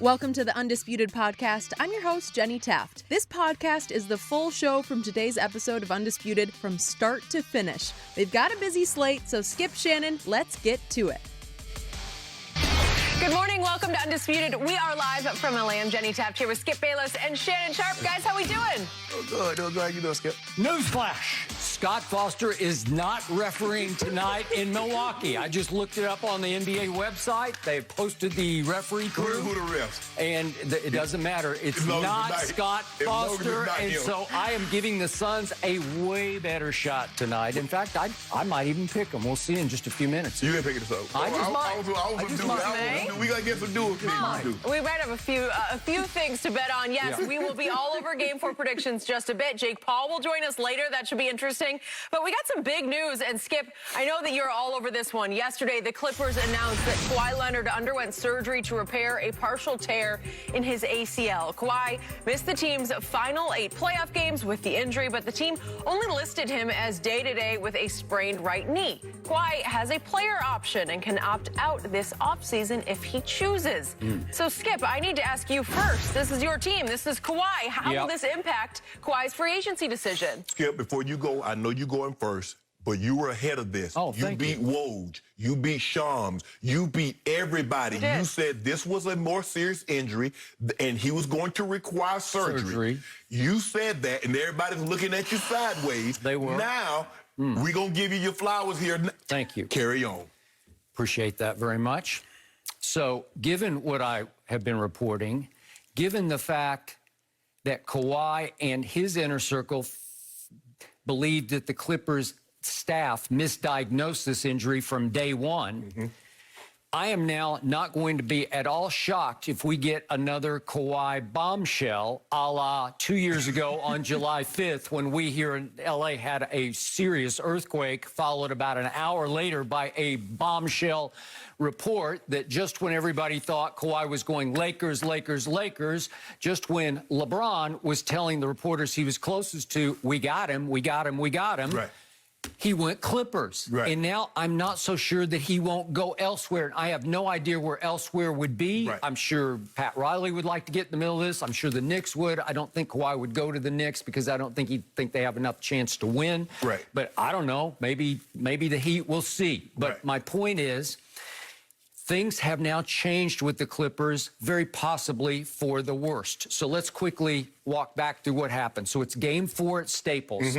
Welcome to the Undisputed podcast. I'm your host, Jenny Taft. This podcast is the full show from today's episode of Undisputed from start to finish. They've got a busy slate, so skip Shannon. Let's get to it. Good morning. Welcome to Undisputed. We are live from LA. I'm Jenny Taft here with Skip Bayless and Shannon Sharp. Guys, how we doing? Good. How you doing, Skip? Newsflash. Scott Foster is not refereeing tonight in Milwaukee. I just looked it up on the NBA website. They posted the referee crew. Who the refs? And it doesn't matter. It's not Scott Foster. And so I am giving the Suns a way better shot tonight. In fact, I might even pick them. We'll see in just a few minutes. You ain't picking this up. I just might. We got to get some dual picks. We might have a few things to bet on. Yes, we will be all over Game 4 predictions just a bit. Jake Paul will join us later. That should be interesting. But we got some big news. And Skip, I know that you're all over this one. Yesterday, the Clippers announced that Kawhi Leonard underwent surgery to repair a partial tear in his ACL. Kawhi missed the team's final 8 playoff games with the injury, but the team only listed him as day-to-day with a sprained right knee. Kawhi has a player option and can opt out this offseason if he chooses. So, Skip, I need to ask you first. This is your team. This is Kawhi. How will this impact Kawhi's free agency decision? Skip, before you go, I know you're going first, but you were ahead of this. Oh, you beat Woj. You beat Shams. You beat everybody. You said this was a more serious injury and he was going to require surgery. You said that, and everybody's looking at you sideways. They were. Now, we're going to give you your flowers here. Thank you. Carry on. Appreciate that very much. So, given what I have been reporting, given the fact that Kawhi and his inner circle believed that the Clippers staff misdiagnosed this injury from day one, I am now not going to be at all shocked if we get another Kawhi bombshell a la 2 years ago on July 5th when we here in LA had a serious earthquake, followed about an hour later by a bombshell report that just when everybody thought Kawhi was going Lakers, Lakers, Lakers, just when LeBron was telling the reporters he was closest to, we got him, we got him, we got him. Right. He went Clippers. Right. And now I'm not so sure that he won't go elsewhere. I have no idea where elsewhere would be. Right. I'm sure Pat Riley would like to get in the middle of this. I'm sure the Knicks would. I don't think Kawhi would go to the Knicks because I don't think he'd think they have enough chance to win. Right. But I don't know. Maybe the Heat, we'll see. But my point is, things have now changed with the Clippers, very possibly for the worst. So let's quickly walk back through what happened. So it's Game 4 at Staples.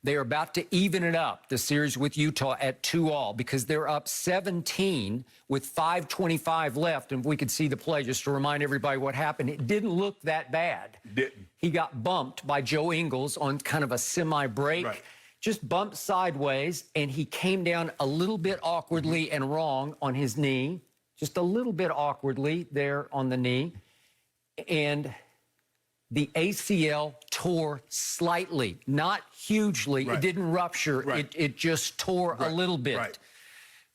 They are about to even it up, the series with Utah, at 2-all because they're up 17 with 5:25 left. And if we could see the play, just to remind everybody what happened, it didn't look that bad. Didn't. He got bumped by Joe Ingles on kind of a semi-break. Right. Just bumped sideways, and he came down a little bit awkwardly and wrong on his knee, just a little bit awkwardly there on the knee. And the ACL tore slightly, not hugely. It didn't rupture. It just tore a little bit.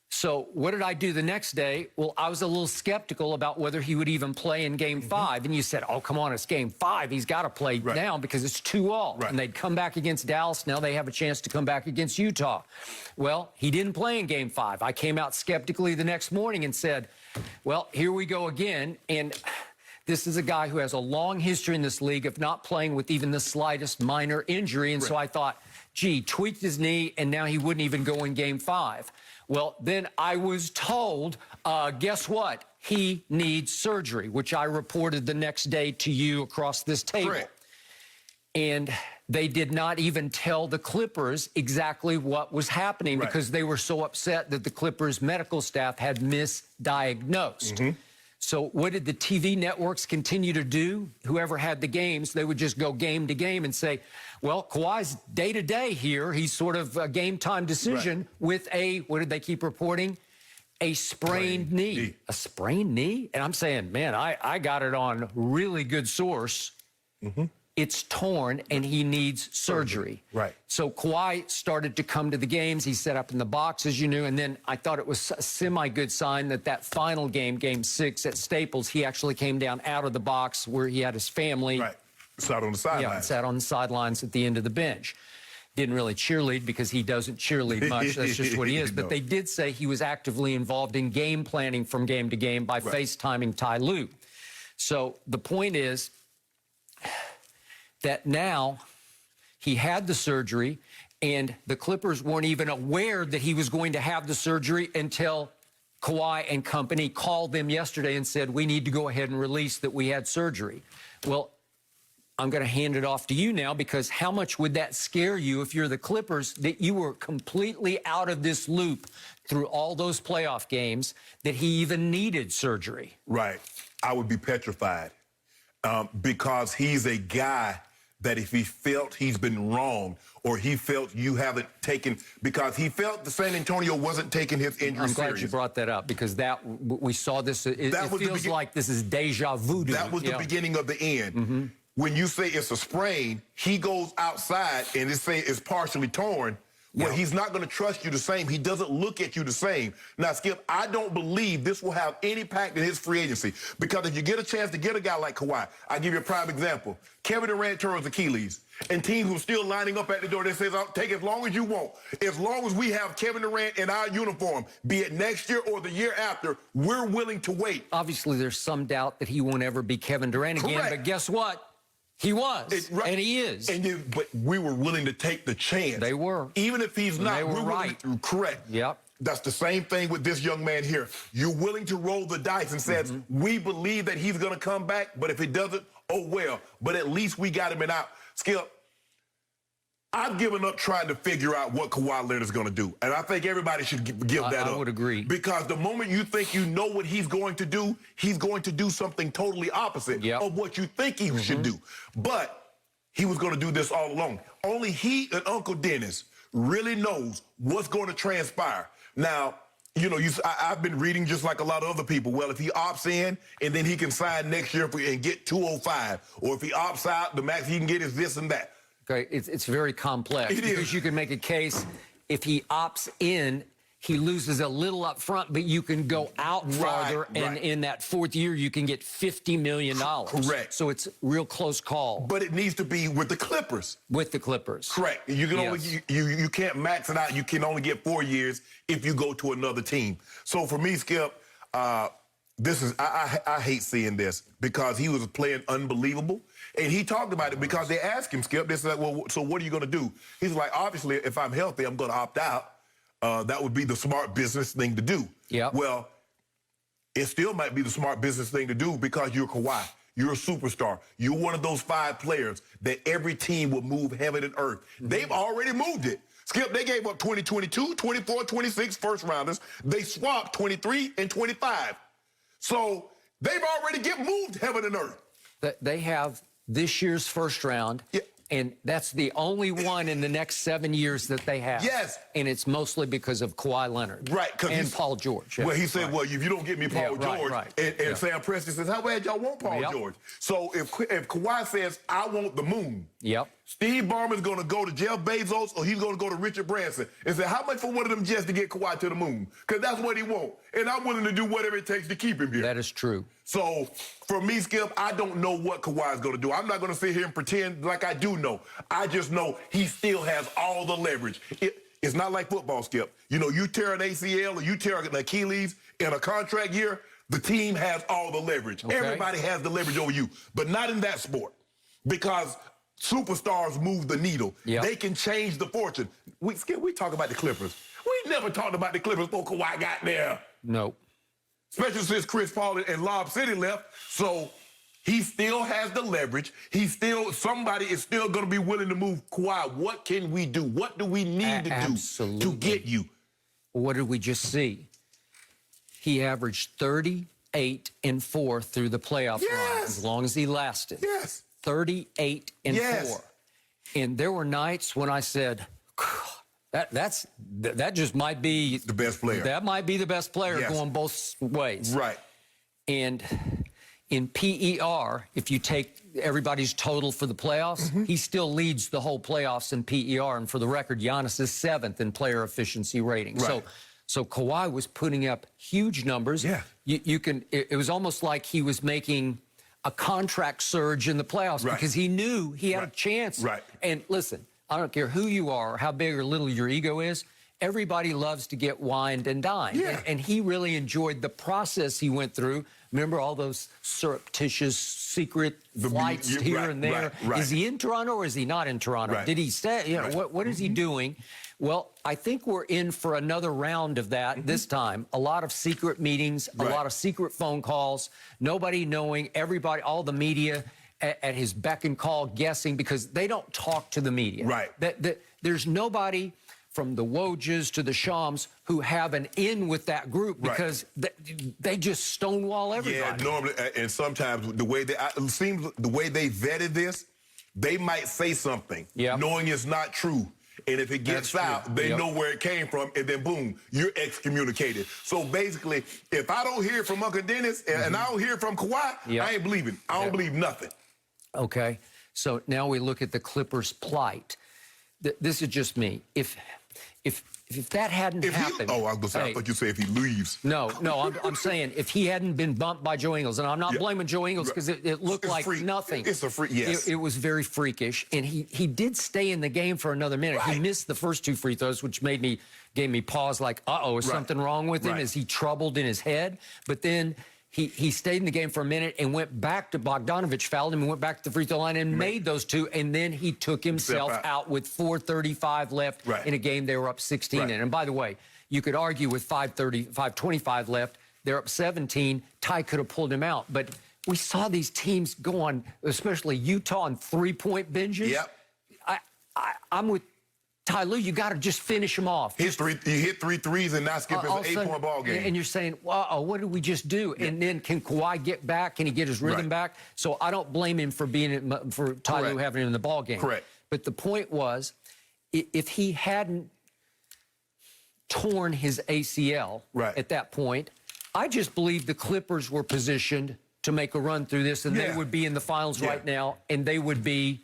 So what did I do the next day? Well, I was a little skeptical about whether he would even play in Game 5. And you said, oh, come on, it's Game 5. He's got to play now because it's 2-all. And they'd come back against Dallas. Now they have a chance to come back against Utah. Well, he didn't play in Game 5. I came out skeptically the next morning and said, well, here we go again. And this is a guy who has a long history in this league of not playing with even the slightest minor injury. And so I thought, gee, tweaked his knee, and now he wouldn't even go in Game 5. Well, then I was told, guess what? He needs surgery, which I reported the next day to you across this table. And they did not even tell the Clippers exactly what was happening because they were so upset that the Clippers medical staff had misdiagnosed. So what did the TV networks continue to do? Whoever had the games, they would just go game to game and say, well, Kawhi's day-to-day here. He's sort of a game-time decision with a, what did they keep reporting? A sprained knee. A sprained knee? And I'm saying, man, I got it on really good source. It's torn, and he needs surgery. So Kawhi started to come to the games. He set up in the box, as you knew, and then I thought it was a semi-good sign that that final game, Game 6 at Staples, he actually came down out of the box where he had his family. Sat on the sidelines. Yeah, sat on the sidelines at the end of the bench. Didn't really cheerlead because he doesn't cheerlead much. That's just what he is. But they did say he was actively involved in game planning from game to game by FaceTiming Ty Lue. So the point is that now he had the surgery, and the Clippers weren't even aware that he was going to have the surgery until Kawhi and company called them yesterday and said, we need to go ahead and release that we had surgery. Well, I'm going to hand it off to you now, because how much would that scare you if you're the Clippers, that you were completely out of this loop through all those playoff games, that he even needed surgery? Right. I would be petrified because he's a guy that if he felt he's been wrong, or he felt you haven't taken, because he felt the San Antonio wasn't taking his injury I'm glad serious. you brought that up, because we saw this. It feels like this is deja vu. That was the beginning of the end. Mm-hmm. When you say it's a sprain, he goes outside and it's partially torn. Well, he's not going to trust you the same. He doesn't look at you the same. Now, Skip, I don't believe this will have any impact in his free agency, because if you get a chance to get a guy like Kawhi, I'll give you a prime example. Kevin Durant tore his Achilles, and teams were still lining up at the door that says, I'll take as long as you want. As long as we have Kevin Durant in our uniform, be it next year or the year after, we're willing to wait. Obviously, there's some doubt that he won't ever be Kevin Durant again, Correct. but guess what? He was, and he is. But we were willing to take the chance. They were. Even if he's not, they were we're right. Correct. Yep. That's the same thing with this young man here. You're willing to roll the dice and says, we believe that he's going to come back, but if it doesn't, oh well. But at least we got him in out. Skip, I've given up trying to figure out what Kawhi Leonard is going to do. And I think everybody should give that up. I would agree. Because the moment you think you know what he's going to do something totally opposite of what you think he should do. But he was going to do this all along. Only he and Uncle Dennis really knows what's going to transpire. Now, you know, I've been reading just like a lot of other people. Well, if he opts in and then he can sign next year and get 205, or if he opts out, the max he can get is this and that. Okay, it's very complex. It because is. You can make a case if he opts in, he loses a little up front, but you can go out farther, and in that fourth year, you can get $50 million. Correct. So it's a real close call. But it needs to be with the Clippers. With the Clippers. Correct. You can only you can't max it out. You can only get 4 years if you go to another team. So for me, Skip, this is I hate seeing this, because he was playing unbelievable. And he talked about it because they asked him, Skip, they said, well, so what are you going to do? He's like, obviously, if I'm healthy, I'm going to opt out. That would be the smart business thing to do. Yeah. Well, it still might be the smart business thing to do, because you're Kawhi. You're a superstar. You're one of those 5 players that every team will move heaven and earth. They've already moved it. Skip, they gave up 2022, 24, 26 first rounders. They swapped 23 and 25. So they've already moved heaven and earth. They have this year's first round, and that's the only one in the next 7 years that they have. Yes. And it's mostly because of Kawhi Leonard. Right. And Paul George. Well, he said, well, if you don't get me Paul George, and Sam Preston says, how bad y'all want Paul George? So if Kawhi says, I want the moon, Steve Ballmer's going to go to Jeff Bezos, or he's going to go to Richard Branson and say, how much for one of them jets to get Kawhi to the moon? Because that's what he wants. And I'm willing to do whatever it takes to keep him here. That is true. So for me, Skip, I don't know what Kawhi is going to do. I'm not going to sit here and pretend like I do know. I just know he still has all the leverage. It's not like football, Skip. You know, you tear an ACL or you tear an Achilles in a contract year, the team has all the leverage. Okay. Everybody has the leverage over you, but not in that sport, because superstars move the needle. They can change the fortune. Skip, we talk about the Clippers. We never talked about the Clippers before Kawhi got there. No. Especially since Chris Paul and Lob City left. So he still has the leverage. Somebody is still going to be willing to move Kawhi. What can we do? What do we need to do to get you? What did we just see? He averaged 38 and 4 through the playoff run, as long as he lasted. 38 and 4. And there were nights when I said, that just might be the best player. That might be the best player going both ways. Right. And in PER, if you take everybody's total for the playoffs, he still leads the whole playoffs in PER. And for the record, Giannis is 7th in player efficiency rating. Right. So Kawhi was putting up huge numbers. It was almost like he was making a contract surge in the playoffs, because he knew he had a chance. And listen, I don't care who you are or how big or little your ego is. everybody loves to get wined and dined. Yeah. And he really enjoyed the process he went through. Remember all those surreptitious secret flights here and there? Right. Is he in Toronto or is he not in Toronto? Right. Did he stay? You know, what is he doing? Well, I think we're in for another round of that this time. A lot of secret meetings, a lot of secret phone calls, nobody knowing, everybody, all the media at his beck and call guessing because they don't talk to the media. Right. There's nobody from the Wojs to the Shams who have an in with that group because they just stonewall everybody. Yeah, normally, and sometimes the way it seems the way they vetted this, they might say something knowing it's not true. And if it gets out, they know where it came from, and then boom, you're excommunicated. So basically, if I don't hear from Uncle Dennis and I don't hear from Kawhi, I ain't believing. I don't believe nothing. Okay, so now we look at the Clippers' plight. This is just me. If that hadn't happened... I was going to say, I thought you said if he leaves. No, I'm saying if he hadn't been bumped by Joe Ingles, and I'm not blaming Joe Ingles because it looked like nothing. It's a freak, yes. It was very freakish, and he did stay in the game for another minute. He missed the first 2 free throws, which gave me pause like, uh-oh, is something wrong with him? Is he troubled in his head? But then... He stayed in the game for a minute and went back to Bogdanovich, fouled him, and went back to the free throw line and made those 2. And then he took himself out with 4:35 left in a game they were up 16 in. And by the way, you could argue with 5:25 left, they're up 17. Ty could have pulled him out. But we saw these teams go on, especially Utah, on 3-point binges. Yep. I'm with Ty Lue, you got to just finish him off. You hit 3 threes and now Skip is an 8-point ball game. And you're saying, wow, what did we just do? And then can Kawhi get back? Can he get his rhythm back? So I don't blame him for for Ty Lue having him in the ball game. Correct. But the point was, if he hadn't torn his ACL at that point, I just believe the Clippers were positioned to make a run through this, and they would be in the finals right now, and they would be...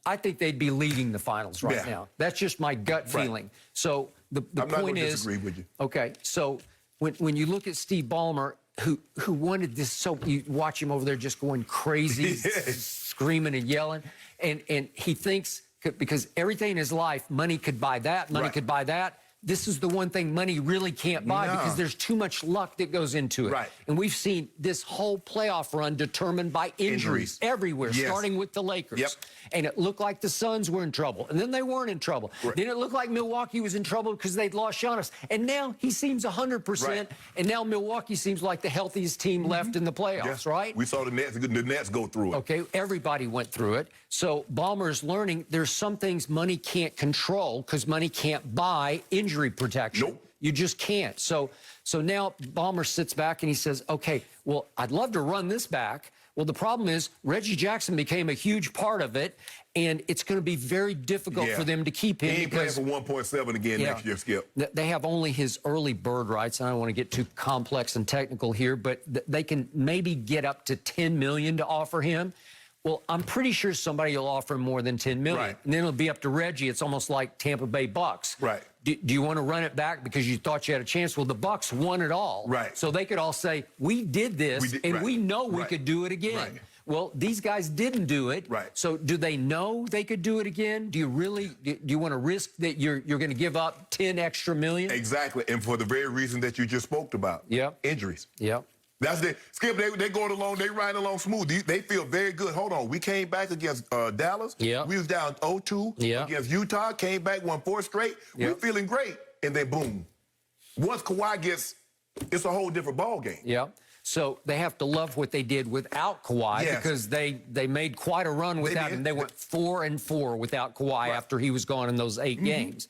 I think they'd be leading the finals right now. That's just my gut feeling. So the point is... I'm not going to disagree with you. Okay, so when you look at Steve Ballmer, who wanted this, so you watch him over there just going crazy, screaming and yelling, and he thinks, because everything in his life, money could buy that, money could buy that. This is the one thing money really can't buy because there's too much luck that goes into it. Right. And we've seen this whole playoff run determined by injuries everywhere, starting with the Lakers. Yep. And it looked like the Suns were in trouble. And then they weren't in trouble. Right. Then it looked like Milwaukee was in trouble because they'd lost Giannis. And now he seems 100%. Right. And now Milwaukee seems like the healthiest team left in the playoffs, right? We saw the Nets go through it. Okay, everybody went through it. So Ballmer's learning there's some things money can't control because money can't buy injury protection. Nope. You just can't. So now Ballmer sits back and he says, okay, well, I'd love to run this back. Well, the problem is Reggie Jackson became a huge part of it, and it's going to be very difficult for them to keep him. He ain't playing for 1.7 again next year, Skip. They have only his early bird rights. I don't want to get too complex and technical here, but they can maybe get up to $10 million to offer him. Well, I'm pretty sure somebody will offer him more than $10 million. Right. And then it'll be up to Reggie. It's almost like Tampa Bay Bucks. Right. Do you want to run it back because you thought you had a chance? Well, the Bucks won it all. Right. So they could all say, we did this, and we know we could do it again. Right. Well, these guys didn't do it. Right. So do they know they could do it again? Do you want to risk that you're going to give up 10 extra million? Exactly. And for the very reason that you just spoke about. Yep. Injuries. Yep. That's the Skip. They going along. They riding along smooth. They feel very good. Hold on. We came back against Dallas. Yeah. We was down 0-2 against Utah. Came back, won 4 straight. We're feeling great. And then boom. Once Kawhi gets, it's a whole different ball game. Yeah. So they have to love what they did without Kawhi because they made quite a run without him. They went 4-4 without Kawhi after he was gone in those 8 games.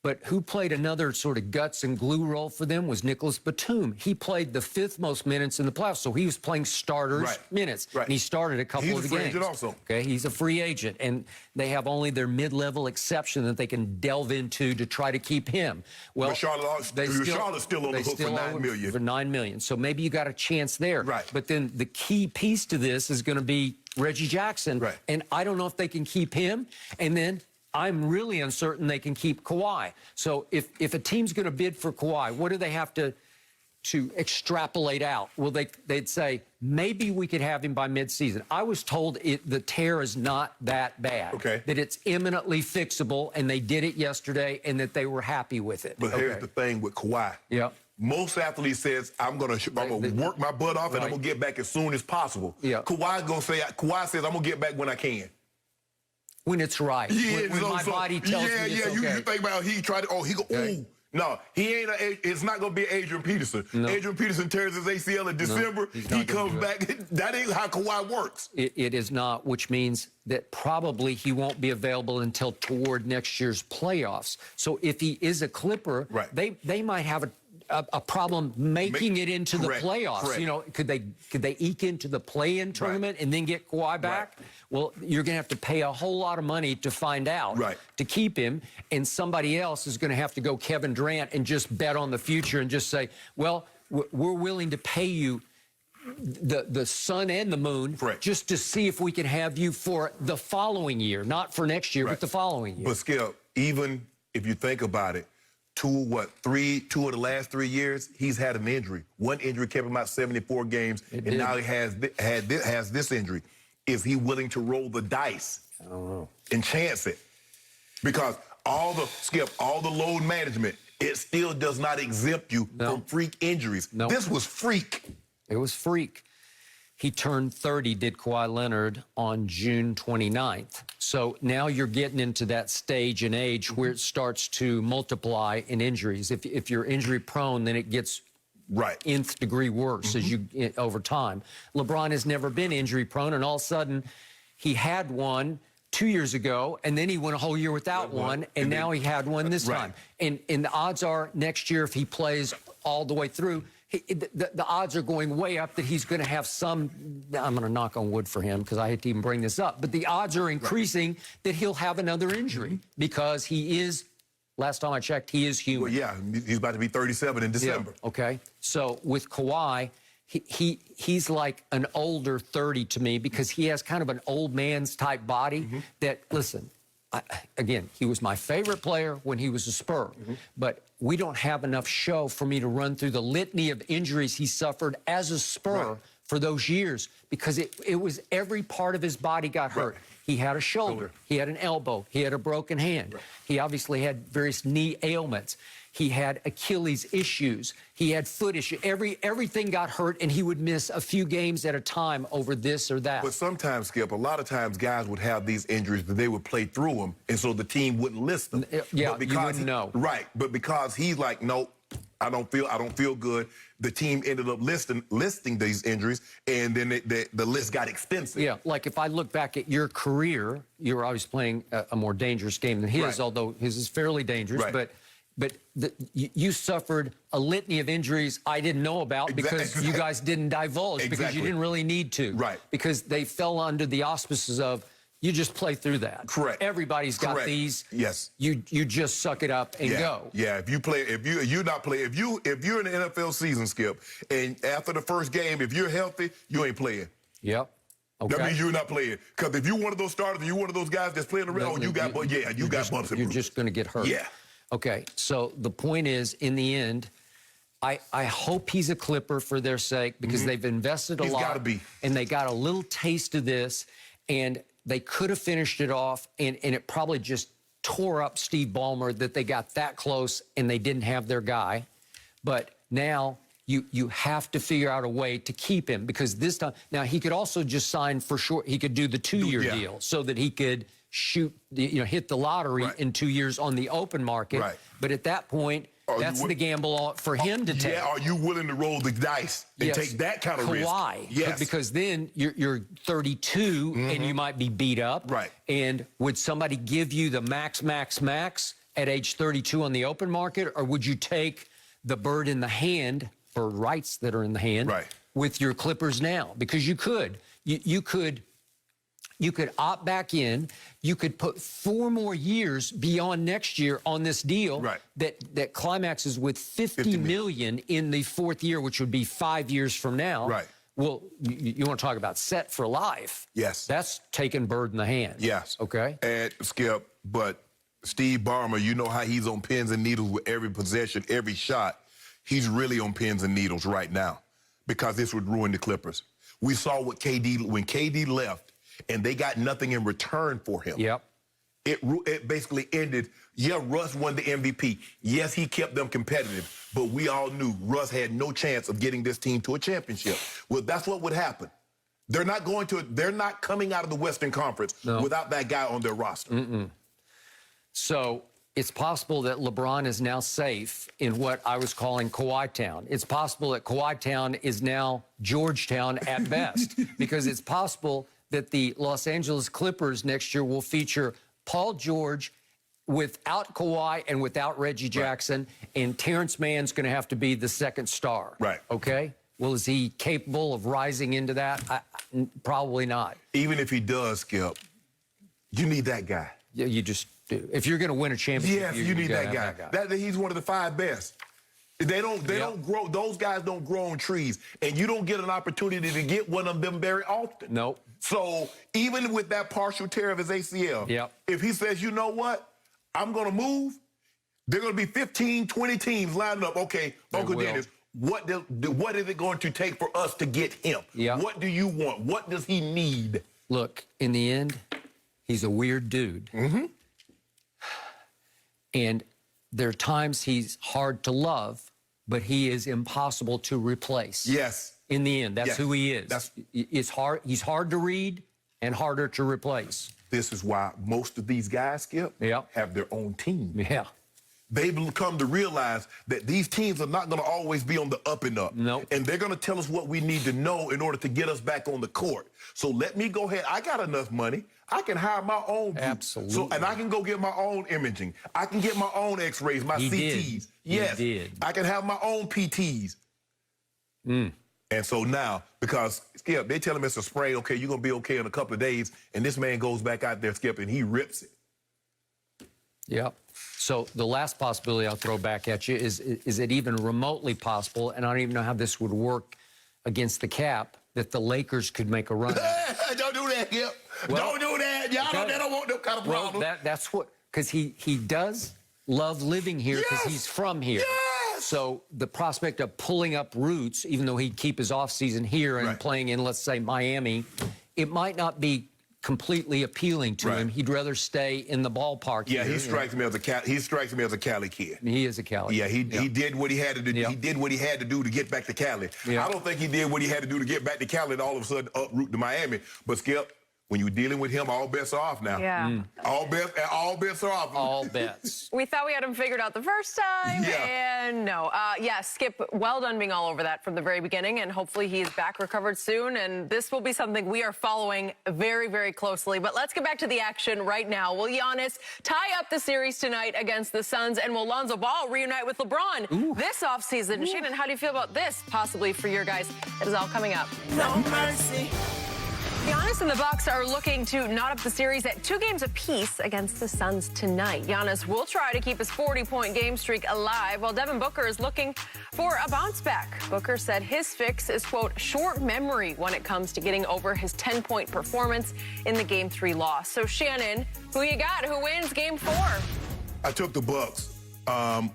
But who played another sort of guts and glue role for them was Nicholas Batum. He played the 5th most minutes in the playoffs, so he was playing starters minutes. Right. And he started a couple of the games. He's a free agent also. Okay, he's a free agent, and they have only their mid-level exception that they can delve into to try to keep him. Well, Charlotte's still on the hook for $9 million. For $9 million, so maybe you got a chance there. Right. But then the key piece to this is going to be Reggie Jackson, and I don't know if they can keep him, and then I'm really uncertain they can keep Kawhi. So if a team's going to bid for Kawhi, what do they have to to extrapolate out. Well, they'd say, maybe we could have him by midseason. I was told the tear is not that bad. Okay. That it's imminently fixable, and they did it yesterday, and that they were happy with it. But here's the thing with Kawhi. Yeah. Most athletes says, I'm gonna work my butt off and I'm gonna get back as soon as possible. Yeah. Kawhi says, I'm gonna get back when I can. When it's right. Yeah, when my body tells me it's okay. You think about he tried to, ooh. No, he ain't. It's not gonna be Adrian Peterson. No. Adrian Peterson tears his ACL in December. He comes back. That ain't how Kawhi works. It is not, which means that probably he won't be available until toward next year's playoffs. So if he is a Clipper, they might have a problem making it into the playoffs. Correct. You know, could they eke into the play-in tournament and then get Kawhi back? Right. Well, you're going to have to pay a whole lot of money to find out to keep him, and somebody else is going to have to go Kevin Durant and just bet on the future and just say, well, we're willing to pay you the sun and the moon just to see if we can have you for the following year, not for next year, but the following year. But Skip, even if you think about it, two of the last 3 years, he's had an injury. One injury kept him out 74 games, and now he has this injury. Is he willing to roll the dice and chance it? Because all the load management, it still does not exempt you from freak injuries. This was freak. It was freak. He turned 30, did Kawhi Leonard, on June 29th. So now you're getting into that stage and age where it starts to multiply in injuries. If you're injury prone, then it gets nth degree worse as you over time. LeBron has never been injury prone, and all of a sudden he had one 2 years ago, and then he went a whole year without one, and now he had one this time. And the odds are next year, if he plays all the way through, the odds are going way up that he's going to have some, I'm going to knock on wood for him because I hate to even bring this up, but the odds are increasing that he'll have another injury because he is, last time I checked, he is human. Well, yeah, he's about to be 37 in December. Yeah, okay, so with Kawhi, he's like an older 30 to me because he has kind of an old man's type body that, listen, again, he was my favorite player when he was a Spur, but we don't have enough show for me to run through the litany of injuries he suffered as a Spur for those years because it was every part of his body got hurt. He had a shoulder, he had an elbow, he had a broken hand. He obviously had various knee ailments. He had Achilles issues. He had foot issues. Everything got hurt, and he would miss a few games at a time over this or that. But sometimes, Skip, a lot of times guys would have these injuries, but they would play through them, and so the team wouldn't list them. Yeah, you wouldn't know. Right, but because he's like, nope, I don't feel good. The team ended up listing these injuries, and then the list got extensive. Yeah, like if I look back at your career, you were always playing a more dangerous game than his, although his is fairly dangerous, but you suffered a litany of injuries I didn't know about because you guys didn't divulge because you didn't really need to. Because they fell under the auspices of, you just play through that. Correct. Everybody's got these. Yes. You just suck it up and go. Yeah. If you're in the NFL season, Skip, and after the first game, if you're healthy, you ain't playing. Yep. Okay. That means you're not playing. Because if you're one of those starters, you're one of those guys that's playing around, you got bumps. You're just going to get hurt. Yeah. Okay, so the point is, in the end, I hope he's a Clipper for their sake because they've invested a lot. He's got to be. And they got a little taste of this, and they could have finished it off, and it probably just tore up Steve Ballmer that they got that close and they didn't have their guy. But now you have to figure out a way to keep him because this time, now he could also just sign for short, he could do the 2-year deal so that he could hit the lottery in 2 years on the open market. But at that point, that's the gamble for him to take. Yeah, are you willing to roll the dice and take that kind of risk? Kawhi. Yes. Because then you're 32 and you might be beat up. And would somebody give you the max at age 32 on the open market, or would you take the bird in the hand for rights that are in the hand with your Clippers now? Because you could. You could opt back in. You could put 4 more years beyond next year on this deal that climaxes with $50 million in the 4th year, which would be 5 years from now. Well, you want to talk about set for life. Yes. That's taking bird in the hand. Yes. Okay. And Skip, but Steve Ballmer, you know how he's on pins and needles with every possession, every shot. he's really on pins and needles right now because this would ruin the Clippers. We saw what when KD left and they got nothing in return for him. Yep. It basically ended, yeah, Russ won the MVP. Yes, he kept them competitive, but we all knew Russ had no chance of getting this team to a championship. Well, that's what would happen. They're not coming out of the Western Conference without that guy on their roster. So it's possible that LeBron is now safe in what I was calling Kawhi Town. It's possible that Kawhi Town is now Georgetown at best, because it's possible that the Los Angeles Clippers next year will feature Paul George without Kawhi and without Reggie Jackson, and Terrence Mann's going to have to be the second star. Right. Okay? Well, is he capable of rising into that? Probably not. Even if he does, Skip, you need that guy. Yeah, you just do. If you're going to win a championship, yes, you need that guy. He's one of the 5 best. They don't grow. Those guys don't grow on trees, and you don't get an opportunity to get one of them very often. Nope. So even with that partial tear of his ACL, if he says, you know what, I'm going to move, there are going to be 15, 20 teams lining up. Okay, Uncle Dennis, what is it going to take for us to get him? What do you want? What does he need? Look, in the end, he's a weird dude. And there are times he's hard to love, but he is impossible to replace. Yes. In the end, that's who he is. It's hard. He's hard to read and harder to replace. This is why most of these guys, Skip, have their own team. They've come to realize that these teams are not going to always be on the up and up. And they're going to tell us what we need to know in order to get us back on the court. So let me go ahead. I got enough money. I can hire my own group. Absolutely. So, and I can go get my own imaging. I can get my own x-rays, my CTs. Yes. He did. I can have my own PTs. And so now, because, Skip, they tell him it's a sprain, okay, you're going to be okay in a couple of days, and this man goes back out there, Skip, and he rips it. So the last possibility I'll throw back at you is it even remotely possible, and I don't even know how this would work against the cap, that the Lakers could make a run? Don't do that, Skip. Don't do that. Y'all don't want no kind of problem. Well, that's what, because he does love living here because he's from here. So the prospect of pulling up roots, even though he'd keep his offseason here and playing in, let's say, Miami, it might not be completely appealing to him. He'd rather stay in the ballpark. Yeah, he strikes me as a Cali kid. He is a Cali. Yeah, he did what he had to do. He did what he had to do to get back to Cali. I don't think he did what he had to do to get back to Cali and all of a sudden uproot to Miami. But Skip, when you're dealing with him, all bets are off now. All bets are off. All bets. We thought we had him figured out the first time, and no. Skip, well done being all over that from the very beginning, and hopefully he's back recovered soon, and this will be something we are following very, very closely. But let's get back to the action right now. Will Giannis tie up the series tonight against the Suns, and will Lonzo Ball reunite with LeBron this offseason? Shannon, how do you feel about this possibly for your guys? It is all coming up. No mercy. Giannis and the Bucks are looking to knot up the series at 2 games apiece against the Suns tonight. Giannis will try to keep his 40-point game streak alive, while Devin Booker is looking for a bounce back. Booker said his fix is, quote, short memory when it comes to getting over his 10-point performance in the Game 3 loss. So, Shannon, who you got? Who wins Game 4? I took the Bucks. And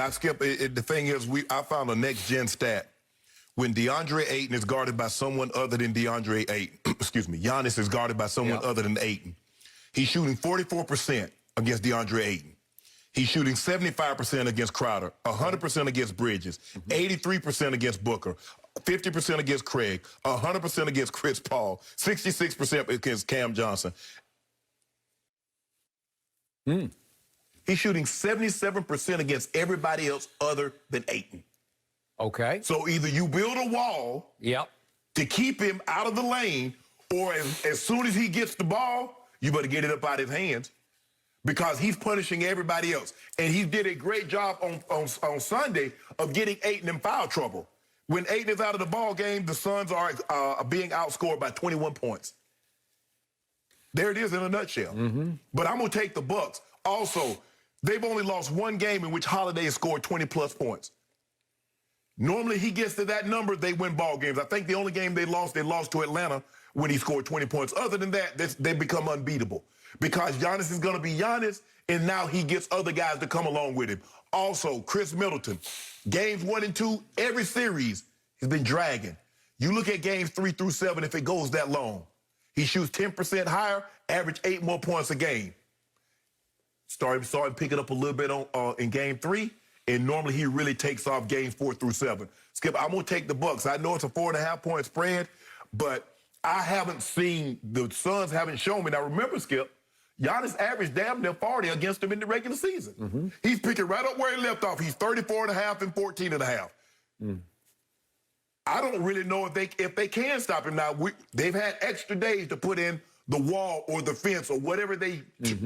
I skipped it. The thing is, I found a next-gen stat. When DeAndre Ayton is guarded by someone other than DeAndre Ayton, Giannis is guarded by someone other than Ayton, he's shooting 44% against DeAndre Ayton. He's shooting 75% against Crowder, 100% against Bridges, 83% against Booker, 50% against Craig, 100% against Chris Paul, 66% against Cam Johnson. He's shooting 77% against everybody else other than Ayton. Okay. So either you build a wall to keep him out of the lane, or as soon as he gets the ball, you better get it up out of his hands, because he's punishing everybody else. And he did a great job on Sunday of getting Ayton in foul trouble. When Ayton is out of the ball game, the Suns are being outscored by 21 points. There it is in a nutshell. But I'm going to take the Bucks. Also, they've only lost 1 game in which Holiday has scored 20-plus points. Normally, he gets to that number, they win ball games. I think the only game they lost to Atlanta when he scored 20 points. Other than that, they become unbeatable, because Giannis is going to be Giannis, and now he gets other guys to come along with him. Also, Chris Middleton, games 1 and 2, every series has been dragging. You look at games 3 through 7, if it goes that long, he shoots 10% higher, average 8 more points a game. Started picking up a little bit on in game 3, and normally he really takes off games 4 through 7. Skip, I'm going to take the Bucks. I know it's a 4.5-point spread, but I haven't seen, the Suns haven't shown me. Now, remember, Skip, Giannis averaged damn near 40 against him in the regular season. He's picking right up where he left off. He's 34.5 and 14.5. I don't really know if they can stop him. Now, they've had extra days to put in the wall or the fence or whatever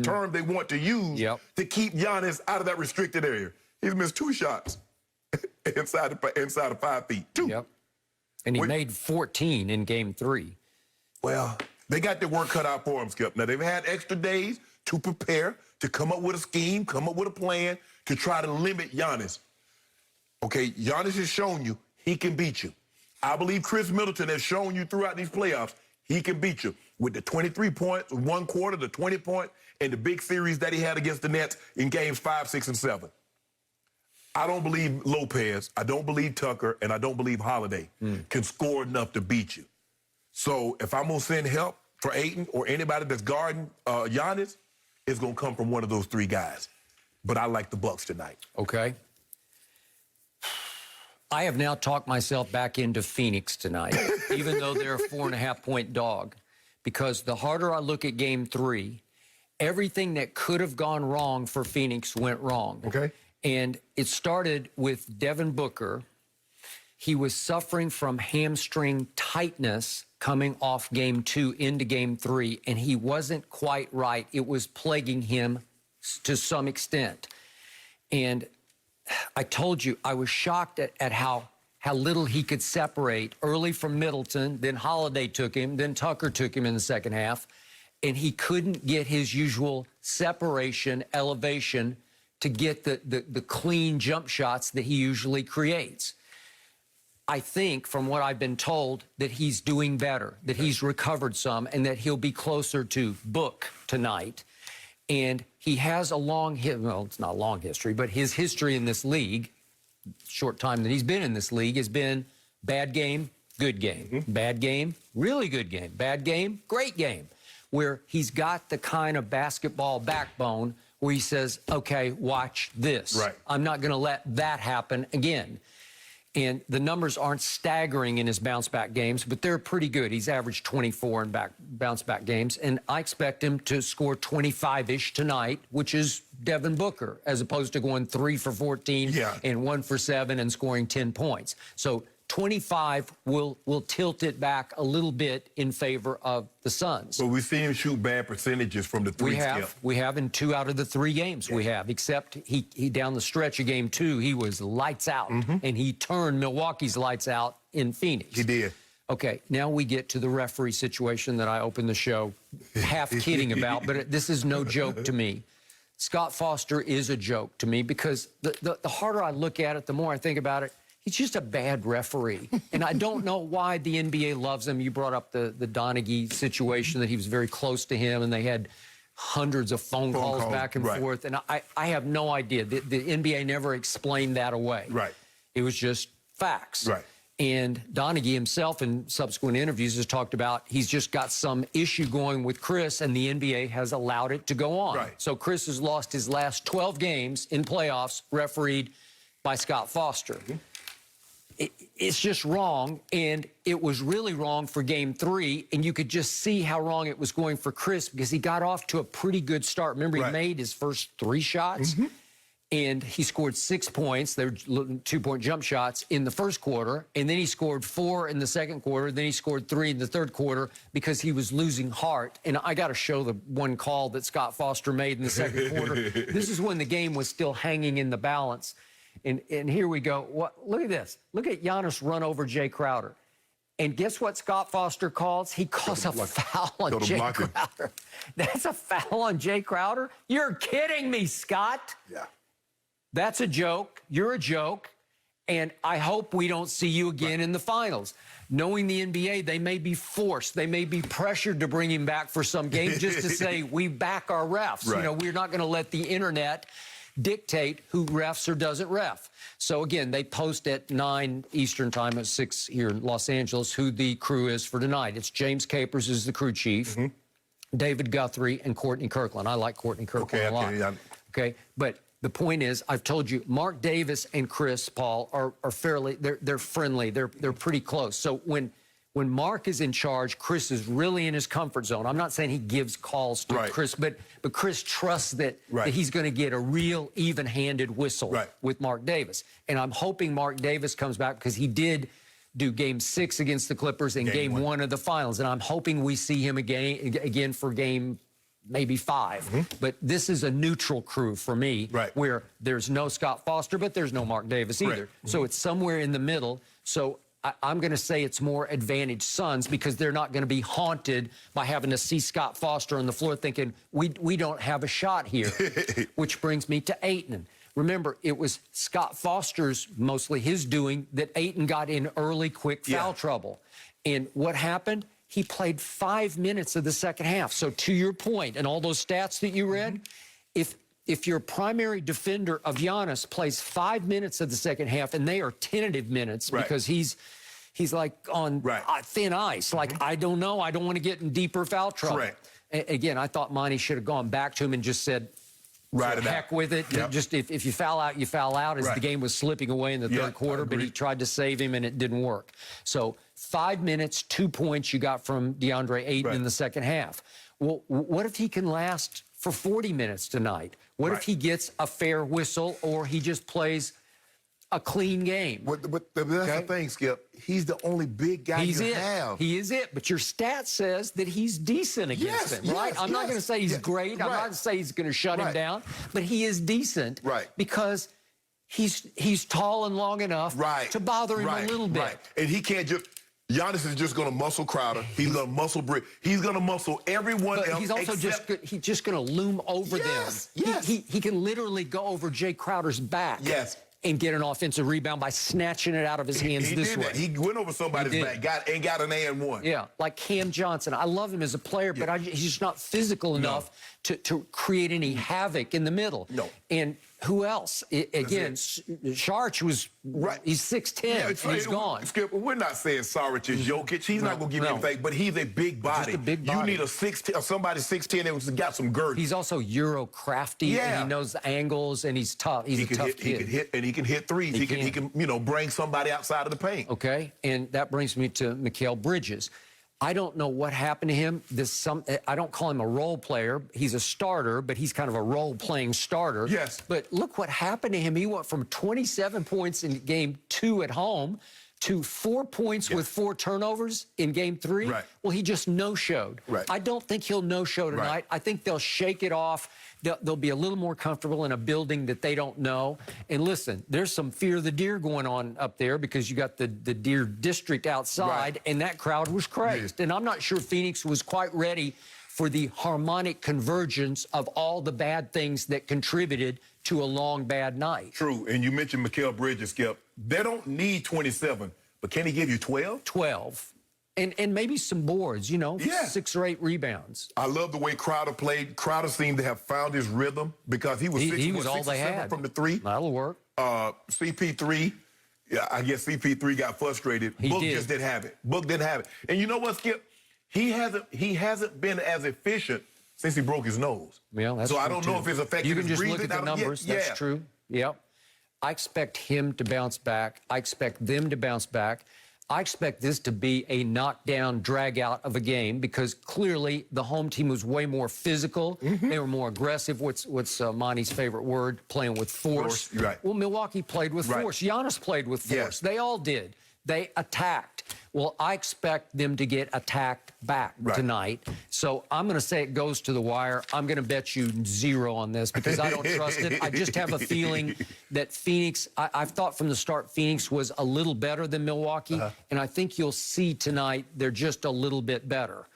term they want to use to keep Giannis out of that restricted area. He's missed 2 shots inside of 5 feet. 2. And he made 14 in game 3. Well, they got their work cut out for him, Skip. Now, they've had extra days to prepare, to come up with a scheme, come up with a plan to try to limit Giannis. Okay, Giannis has shown you he can beat you. I believe Chris Middleton has shown you throughout these playoffs he can beat you with the 23 points, 1 quarter, the 20 point, and the big series that he had against the Nets in games 5, 6, and 7. I don't believe Lopez, I don't believe Tucker, and I don't believe Holiday can score enough to beat you. So if I'm going to send help for Ayton or anybody that's guarding Giannis, it's going to come from one of those 3 guys. But I like the Bucks tonight. Okay. I have now talked myself back into Phoenix tonight, even though they're a 4.5-point dog, because the harder I look at game 3, everything that could have gone wrong for Phoenix went wrong. Okay. And it started with Devin Booker. He was suffering from hamstring tightness coming off game 2 into game 3, and he wasn't quite right. It was plaguing him to some extent. And I told you, I was shocked at how little he could separate early from Middleton. Then Holiday took him. Then Tucker took him in the second half. And he couldn't get his usual separation, elevation, to get the clean jump shots that he usually creates. I think, from what I've been told, that he's doing better, that he's recovered some, and that he'll be closer to Book tonight. And he has a long, well, it's not a long history, but his history in this league, short time that he's been in this league, has been bad game, good game. Bad game, really good game. Bad game, great game. Where he's got the kind of basketball backbone where he says, okay, watch this. Right. I'm not going to let that happen again. And the numbers aren't staggering in his bounce-back games, but they're pretty good. He's averaged 24 in bounce-back games, and I expect him to score 25-ish tonight, which is Devin Booker, as opposed to going 3 for 14 and 1 for 7 and scoring 10 points. So 25 will tilt it back a little bit in favor of the Suns. But we've seen him shoot bad percentages from the 3 skip. We have in 2 out of the 3 games we have, except he down the stretch of game 2, he was lights out, and he turned Milwaukee's lights out in Phoenix. He did. Okay, now we get to the referee situation that I opened the show half kidding about, but this is no joke to me. Scott Foster is a joke to me because the harder I look at it, the more I think about it. He's just a bad referee. And I don't know why the NBA loves him. You brought up the Donaghy situation, that he was very close to him, and they had hundreds of phone calls back and forth. And I have no idea. The NBA never explained that away. Right. It was just facts. Right. And Donaghy himself in subsequent interviews has talked about he's just got some issue going with Chris, and the NBA has allowed it to go on. Right. So Chris has lost his last 12 games in playoffs refereed by Scott Foster. It's just wrong, and it was really wrong for game 3, and you could just see how wrong it was going for Chris because he got off to a pretty good start. Remember, he made his first 3 shots, and he scored 6 points. They were 2-point jump shots in the first quarter, and then he scored 4 in the second quarter, then he scored 3 in the third quarter because he was losing heart. And I got to show the one call that Scott Foster made in the second quarter. This is when the game was still hanging in the balance. And here we go. Look at this. Look at Giannis run over Jay Crowder. And guess what Scott Foster calls? He calls a foul on Jay Crowder. That's a foul on Jay Crowder? You're kidding me, Scott. Yeah. That's a joke. You're a joke. And I hope we don't see you again in the finals. Knowing the NBA, they may be forced. They may be pressured to bring him back for some games just to say, we back our refs. You know, we're not going to let the internet dictate who refs or doesn't ref. So again, they post at 9 Eastern time at 6 here in Los Angeles who the crew is for tonight. It's James Capers is the crew chief, David Guthrie, and Courtney Kirkland. I like Courtney Kirkland a lot. Okay, but the point is, I've told you, Mark Davis and Chris Paul are fairly, they're friendly. They're pretty close. So when Mark is in charge, Chris is really in his comfort zone. I'm not saying he gives calls to Chris, but Chris trusts that he's going to get a real even-handed whistle with Mark Davis. And I'm hoping Mark Davis comes back because he did do Game 6 against the Clippers and Game 1 of the finals. And I'm hoping we see him again for Game maybe 5. But this is a neutral crew for me where there's no Scott Foster, but there's no Mark Davis either. So it's somewhere in the middle. So I'm going to say it's more advantage Suns because they're not going to be haunted by having to see Scott Foster on the floor thinking, we don't have a shot here, which brings me to Ayton. Remember, it was Scott Foster's, mostly his doing, that Ayton got in early, quick foul trouble. And what happened? He played 5 minutes of the second half. So to your point, and all those stats that you read, if your primary defender of Giannis plays 5 minutes of the second half, and they are tentative minutes because he's like on thin ice, like, I don't know, I don't want to get in deeper foul trouble. Again, I thought Monty should have gone back to him and just said, heck with it. Just if you foul out, you foul out, as the game was slipping away in the third quarter, but he tried to save him and it didn't work. So 5 minutes, 2 points you got from DeAndre Ayton in the second half. Well, what if he can last for 40 minutes tonight? What if he gets a fair whistle or he just plays a clean game? But that's the thing, Skip. He's the only big guy you have. He is it. But your stat says that he's decent against him, right? I'm not going to say he's great. I'm not going to say he's going to shut him down. But he is decent because he's tall and long enough to bother him a little bit. And he can't just... Giannis is just going to muscle Crowder. He's going to muscle Brick. He's going to muscle everyone else. He's also just going to loom over them. He can literally go over Jay Crowder's back. And get an offensive rebound by snatching it out of his hands this way. He went over somebody's back, got an and-one. Yeah, like Cam Johnson. I love him as a player, but he's just not physical enough to create any havoc in the middle. And who else? Again, Saric was he's 6'10". He's gone. Skip, we're not saying Saric is Jokic. He's not going to give you anything, but he's a big body. Just a big body. You need somebody 6'10" that's got some girth. He's also Euro crafty, and he knows the angles, and he's tough. He's a tough kid. He can hit threes. He can bring somebody outside of the paint. Okay, and that brings me to Mikal Bridges. I don't know what happened to him. I don't call him a role player. He's a starter, but he's kind of a role-playing starter. But look what happened to him. He went from 27 points in Game 2 at home to 4 points with 4 turnovers in Game 3. Well, he just no-showed. I don't think he'll no-show tonight. I think they'll shake it off. They'll be a little more comfortable in a building that they don't know. And listen, there's some fear of the deer going on up there because you got the deer district outside, and that crowd was crazed. And I'm not sure Phoenix was quite ready for the harmonic convergence of all the bad things that contributed to a long, bad night. True. And you mentioned Mikal Bridges, Skip. They don't need 27, but can he give you 12? 12. And maybe some boards, 6 or 8 rebounds. I love the way Crowder played. Crowder seemed to have found his rhythm because he was 6 all they had from the 3. That'll work. CP3, I guess CP3 got frustrated. Book just didn't have it. Book didn't have it. And you know what, Skip? He hasn't been as efficient since he broke his nose. Yeah, that's so I don't know if it's affected his breathing. You can just look at the numbers. That's true. Yep. I expect him to bounce back. I expect them to bounce back. I expect this to be a knockdown, drag-out of a game because clearly the home team was way more physical. They were more aggressive. What's Monty's favorite word? Playing with force. Well, Milwaukee played with force. Giannis played with force. They all did. They attacked. Well, I expect them to get attacked back tonight. So I'm going to say it goes to the wire. I'm going to bet you 0 on this because I don't trust it. I just have a feeling that Phoenix, I've thought from the start Phoenix was a little better than Milwaukee. And I think you'll see tonight they're just a little bit better.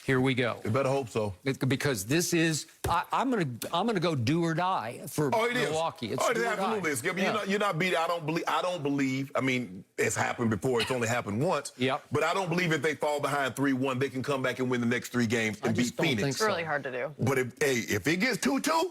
Here we go. You better hope so. Because this is, I'm gonna go do or die for Milwaukee. It's absolutely. Skip. You're not beat. I don't believe. I mean, it's happened before. It's only happened once. But I don't believe if they fall behind 3-1, they can come back and win the next 3 games and beat Phoenix. It's really hard to do. But if it gets 2-2,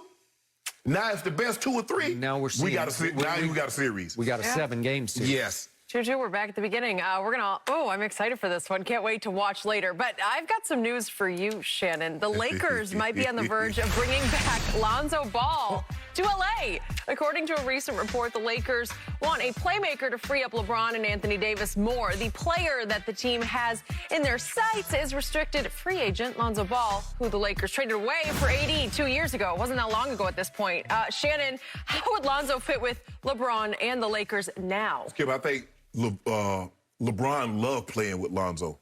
Now it's the best 2 or 3. Now we're seeing. We got a series. We got a 7-game series. Yes. 2-2, we're back at the beginning. I'm excited for this one. Can't wait to watch later. But I've got some news for you, Shannon. The Lakers might be on the verge of bringing back Lonzo Ball to L.A. According to a recent report, the Lakers want a playmaker to free up LeBron and Anthony Davis more. The player that the team has in their sights is restricted free agent Lonzo Ball, who the Lakers traded away for AD 2 years ago. It wasn't that long ago at this point. Shannon, how would Lonzo fit with LeBron and the Lakers now? Skip, I think LeBron loved playing with Lonzo.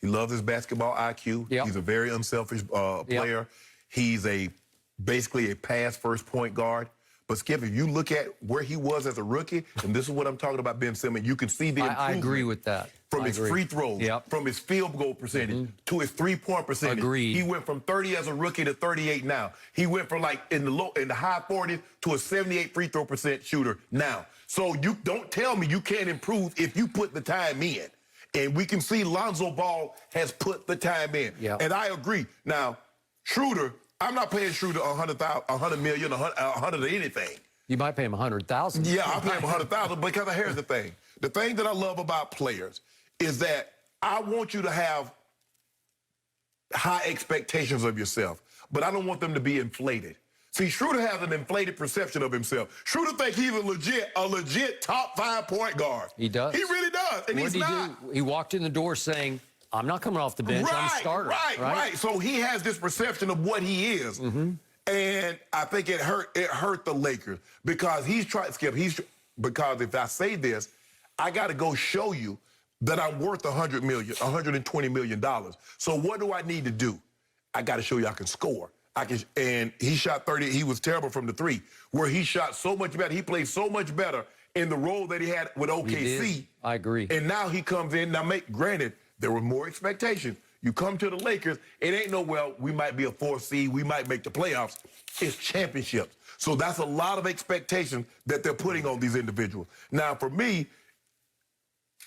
He loves his basketball IQ. Yep. He's a very unselfish player. Yep. He's basically a pass-first point guard. But, Skip, if you look at where he was as a rookie, and this is what I'm talking about, Ben Simmons, you can see the improvement. I agree with that. From his free throws, from his field goal percentage to his three-point percentage. Agreed. He went from 30 as a rookie to 38 now. He went from in the high 40s to a 78 free throw percent shooter now. So you don't tell me you can't improve if you put the time in. And we can see Lonzo Ball has put the time in. Yep. And I agree. Now, Schroeder, I'm not paying Schroeder $100 million, $100 or anything. You might pay him $100,000. Yeah, I'll pay him $100,000 because here's the thing. The thing that I love about players is that I want you to have high expectations of yourself, but I don't want them to be inflated. See, Schroeder has an inflated perception of himself. Schroeder thinks he's a legit top 5 point guard. He does. He really does, and What he's not. He walked in the door saying, I'm not coming off the bench, I'm a starter. Right. So he has this perception of what he is. And I think it hurt the Lakers because he's trying, Skip, because if I say this, I got to go show you that I'm worth $120 million. So what do I need to do? I got to show you I can score. And he shot 30. He was terrible from the 3, where he shot so much better. He played so much better in the role that he had with OKC. I agree. And now he comes in. Now, granted, there were more expectations. You come to the Lakers, it ain't no, well, we might be a 4th seed, we might make the playoffs. It's championships. So that's a lot of expectations that they're putting on these individuals. Now, for me,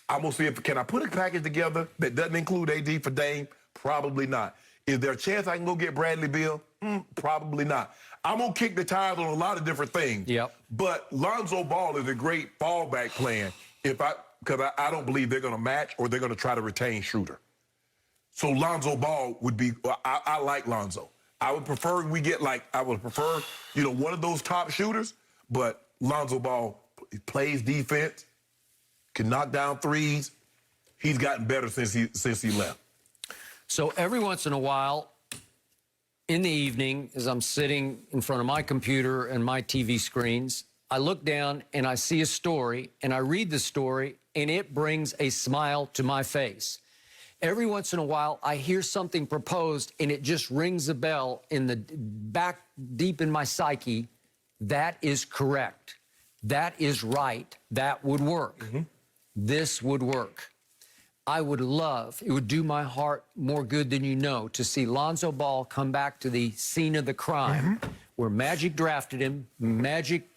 I'm going to see can I put a package together that doesn't include AD for Dame? Probably not. Is there a chance I can go get Bradley Beal? Probably not. I'm going to kick the tires on a lot of different things. Yep. But Lonzo Ball is a great fallback plan because I don't believe they're going to match or they're going to try to retain Schroeder. So Lonzo Ball would be, I like Lonzo. I would prefer one of those top shooters, but Lonzo Ball plays defense, can knock down threes. He's gotten better since he left. So every once in a while, in the evening, as I'm sitting in front of my computer and my TV screens, I look down and I see a story, and I read the story, and it brings a smile to my face. Every once in a while, I hear something proposed, and it just rings a bell in the back deep in my psyche. That is correct. That is right. That would work. This would work. I would love, it would do my heart more good than you know, to see Lonzo Ball come back to the scene of the crime where Magic drafted him, Magic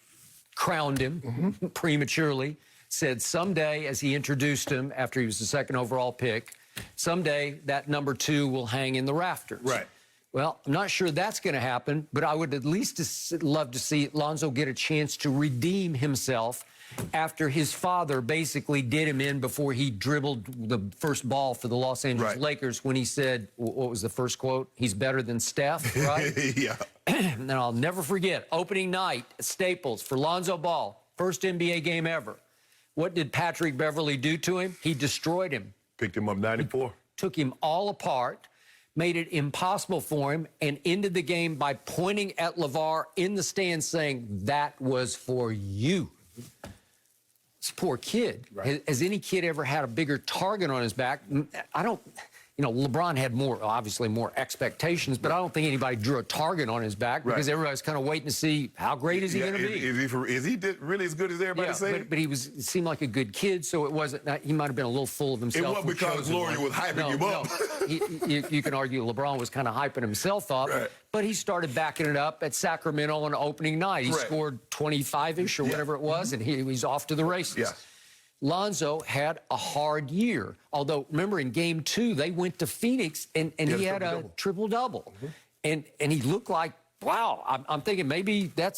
crowned him prematurely, said someday, as he introduced him after he was the 2nd overall pick, someday that number 2 will hang in the rafters. Right. Well, I'm not sure that's going to happen, but I would at least love to see Lonzo get a chance to redeem himself after his father basically did him in before he dribbled the first ball for the Los Angeles Lakers when he said, what was the first quote? He's better than Steph, right? Yeah. And I'll never forget, opening night at Staples for Lonzo Ball, first NBA game ever. What did Patrick Beverley do to him? He destroyed him. Picked him up 94. Took him all apart, made it impossible for him, and ended the game by pointing at LeVar in the stands saying, that was for you. This poor kid. Right. Has any kid ever had a bigger target on his back? I don't, LeBron had obviously more expectations, but I don't think anybody drew a target on his back because everybody's kind of waiting to see how great is he going to be. Is he really as good as everybody saying? But he seemed like a good kid, so it wasn't. He might have been a little full of himself. It wasn't because Gloria was hyping him up. You can argue LeBron was kind of hyping himself up, but he started backing it up at Sacramento on opening night. He scored 25-ish or whatever it was, and he's off to the races. Yeah. Lonzo had a hard year. Although, remember, in Game 2, they went to Phoenix, and he had a triple-double. And he looked like wow, I'm thinking maybe that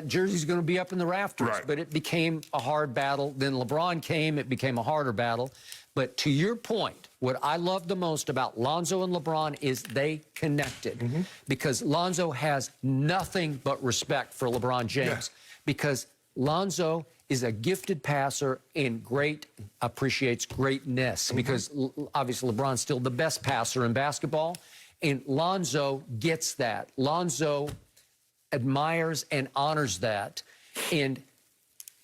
jersey's going to be up in the rafters. Right. But it became a hard battle. Then LeBron came. It became a harder battle. But to your point, what I love the most about Lonzo and LeBron is they connected. Because Lonzo has nothing but respect for LeBron James. Because Lonzo is a gifted passer and appreciates greatness. Because obviously LeBron's still the best passer in basketball. And Lonzo gets that. Lonzo admires and honors that. And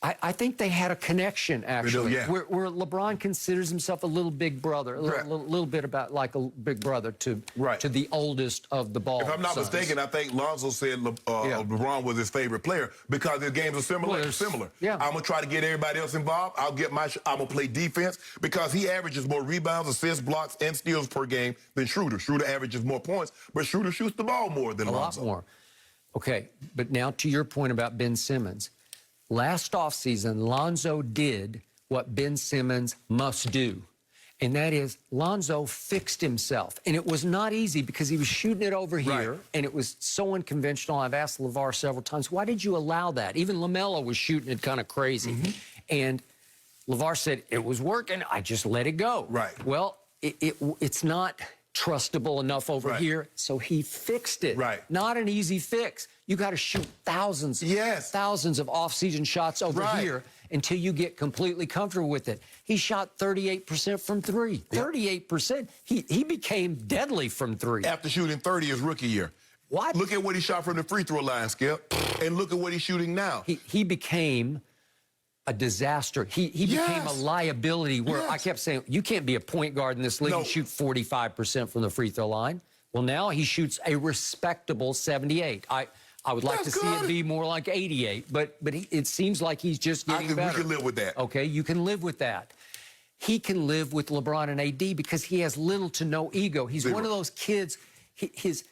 I think they had a connection, actually, where LeBron considers himself a little big brother, a little bit about like a big brother to the oldest of the Ball. If I'm not mistaken, I think Lonzo said LeBron was his favorite player because their games are similar. Yeah. I'm going to try to get everybody else involved. I'm going to play defense because he averages more rebounds, assists, blocks, and steals per game than Schroeder. Schroeder averages more points, but Schroeder shoots the ball more than Lonzo. A lot more. Okay, but now to your point about Ben Simmons. Last offseason, Lonzo did what Ben Simmons must do, and that is Lonzo fixed himself. And it was not easy because he was shooting it over here, and it was so unconventional. I've asked LeVar several times, why did you allow that? Even LaMelo was shooting it kind of crazy. And LeVar said, it was working. I just let it go. Well, it's not trustable enough over here, so he fixed it. Not an easy fix. You got to shoot thousands of off-season shots over here until you get completely comfortable with it. He shot 38% from three. 38%. He became deadly from three. After shooting 30 his rookie year. What? Look at what he shot from the free throw line, Skip, and look at what he's shooting now. He became a disaster. He became a liability where I kept saying, you can't be a point guard in this league and shoot 45% from the free throw line. Well, now he shoots a respectable 78. I would like to see it be more like 88, but it seems like he's just getting better. We can live with that. Okay, you can live with that. He can live with LeBron and AD because he has little to no ego. He's one of those kids, his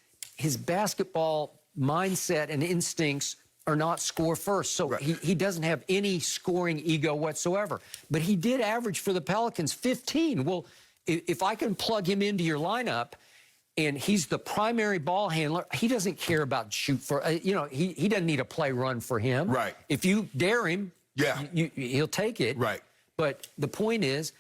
basketball mindset and instincts are not score first. So he doesn't have any scoring ego whatsoever. But he did average for the Pelicans 15. Well, if I can plug him into your lineup, and he's the primary ball handler, he doesn't care about shoot for, he doesn't need a play run for him. If you dare him, he'll take it. But the point is,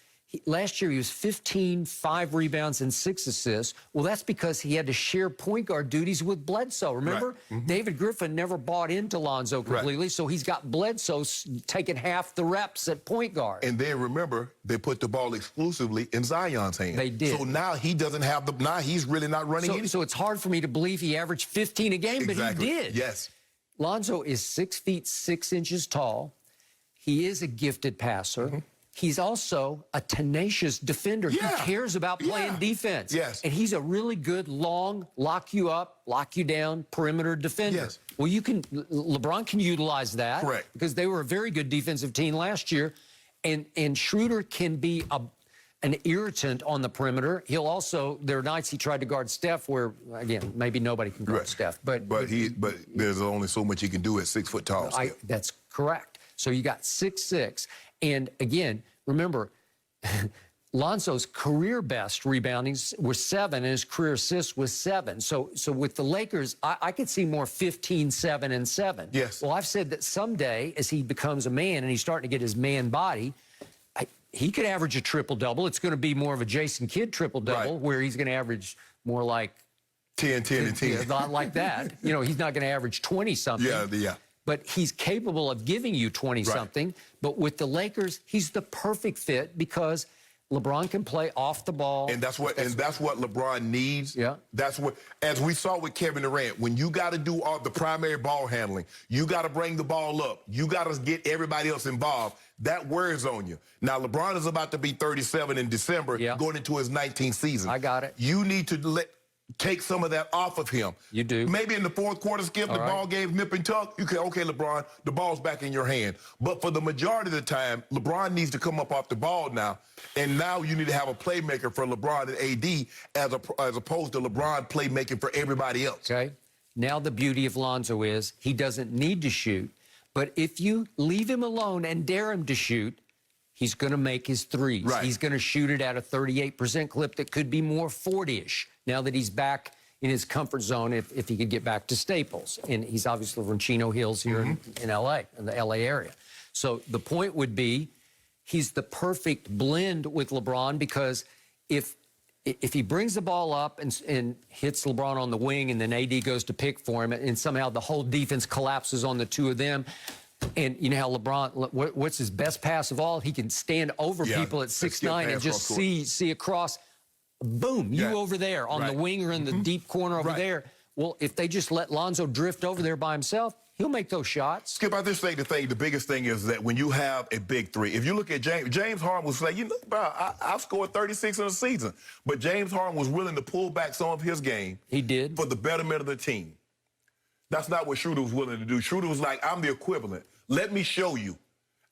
last year he was 15, 5 rebounds, and 6 assists. Well, that's because he had to share point guard duties with Bledsoe. Remember? David Griffin never bought into Lonzo completely, so he's got Bledsoe taking half the reps at point guard. And then remember, they put the ball exclusively in Zion's hands. They did. So now he doesn't have now he's really not running anything. So it's hard for me to believe he averaged 15 a game, but he did. Lonzo is 6 feet 6 inches tall. He is a gifted passer. He's also a tenacious defender. He cares about playing defense. And he's a really good, long, lock you up, lock you down, perimeter defender. Well, LeBron can utilize that. Because they were a very good defensive team last year. And Schroeder can be an irritant on the perimeter. He'll also, there are nights he tried to guard Steph where, again, maybe nobody can guard Steph. But there's only so much he can do at 6 foot tall. That's correct. So you got 6'6". And again, remember, Lonzo's career best reboundings were 7, and his career assists was 7. So with the Lakers, I could see more 15, 7, and 7. Well, I've said that someday, as he becomes a man and he's starting to get his man body, he could average a triple-double. It's going to be more of a Jason Kidd triple-double, where he's going to average more like 10, 10, and 10. Not like that. He's not going to average 20-something. But he's capable of giving you 20-something. But with the Lakers, he's the perfect fit because LeBron can play off the ball. And that's what LeBron needs. That's what, as we saw with Kevin Durant, when you got to do all the primary ball handling, you got to bring the ball up, you got to get everybody else involved. That wears on you. Now, LeBron is about to be 37 in December, going into his 19th season. I got it. You need to take some of that off of him. You do. Maybe in the fourth quarter, Skip, the ball game nip and tuck. You can, okay, LeBron, the ball's back in your hand. But for the majority of the time, LeBron needs to come up off the ball now. And now you need to have a playmaker for LeBron and AD as opposed to LeBron playmaking for everybody else. Okay. Now the beauty of Lonzo is he doesn't need to shoot. But if you leave him alone and dare him to shoot, he's going to make his threes. He's going to shoot it at a 38% clip that could be more 40-ish now that he's back in his comfort zone if he could get back to Staples. And he's obviously from Chino Hills here in L.A., in the L.A. area. So the point would be he's the perfect blend with LeBron, because if he brings the ball up and hits LeBron on the wing, and then AD goes to pick for him, and somehow the whole defense collapses on the two of them, and you know how LeBron, what's his best pass of all? He can stand over people at 6'9" and just see across, boom, you over there on the wing or in the deep corner over there. Well, if they just let Lonzo drift over there by himself, he'll make those shots. Skip, I just think the biggest thing is that when you have a big three, if you look at James Harden was like, you know, bro, I've scored 36 in a season. But James Harden was willing to pull back some of his game. He did. For the betterment of the team. That's not what Schroeder was willing to do. Schroeder was like, I'm the equivalent. Let me show you.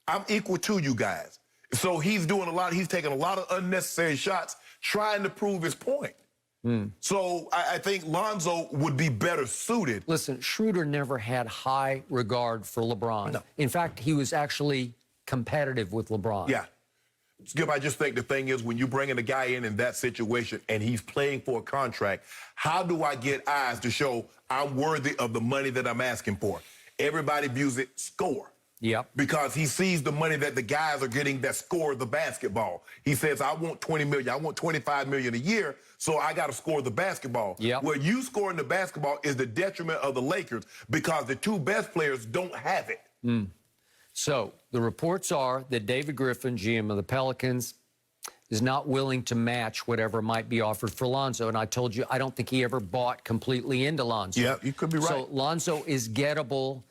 I'm equal to you guys. So he's taking a lot of unnecessary shots trying to prove his point. So I think Lonzo would be better suited. Listen, Schroeder never had high regard for LeBron. No. In fact, he was actually competitive with LeBron. Yeah. Skip, I just think the thing is when you bring in a guy in that situation and he's playing for a contract, how do I get eyes to show I'm worthy of the money that I'm asking for? Everybody views it score. Yep. Because he sees the money that the guys are getting that score the basketball. He says, I want $20 million, I want $25 million a year, so I got to score the basketball. Yep. Where you scoring the basketball is the detriment of the Lakers because the two best players don't have it. So the reports are that David Griffin, GM of the Pelicans, is not willing to match whatever might be offered for Lonzo. And I told you, I don't think he ever bought completely into Lonzo. Yeah, you could be right. So Lonzo is gettable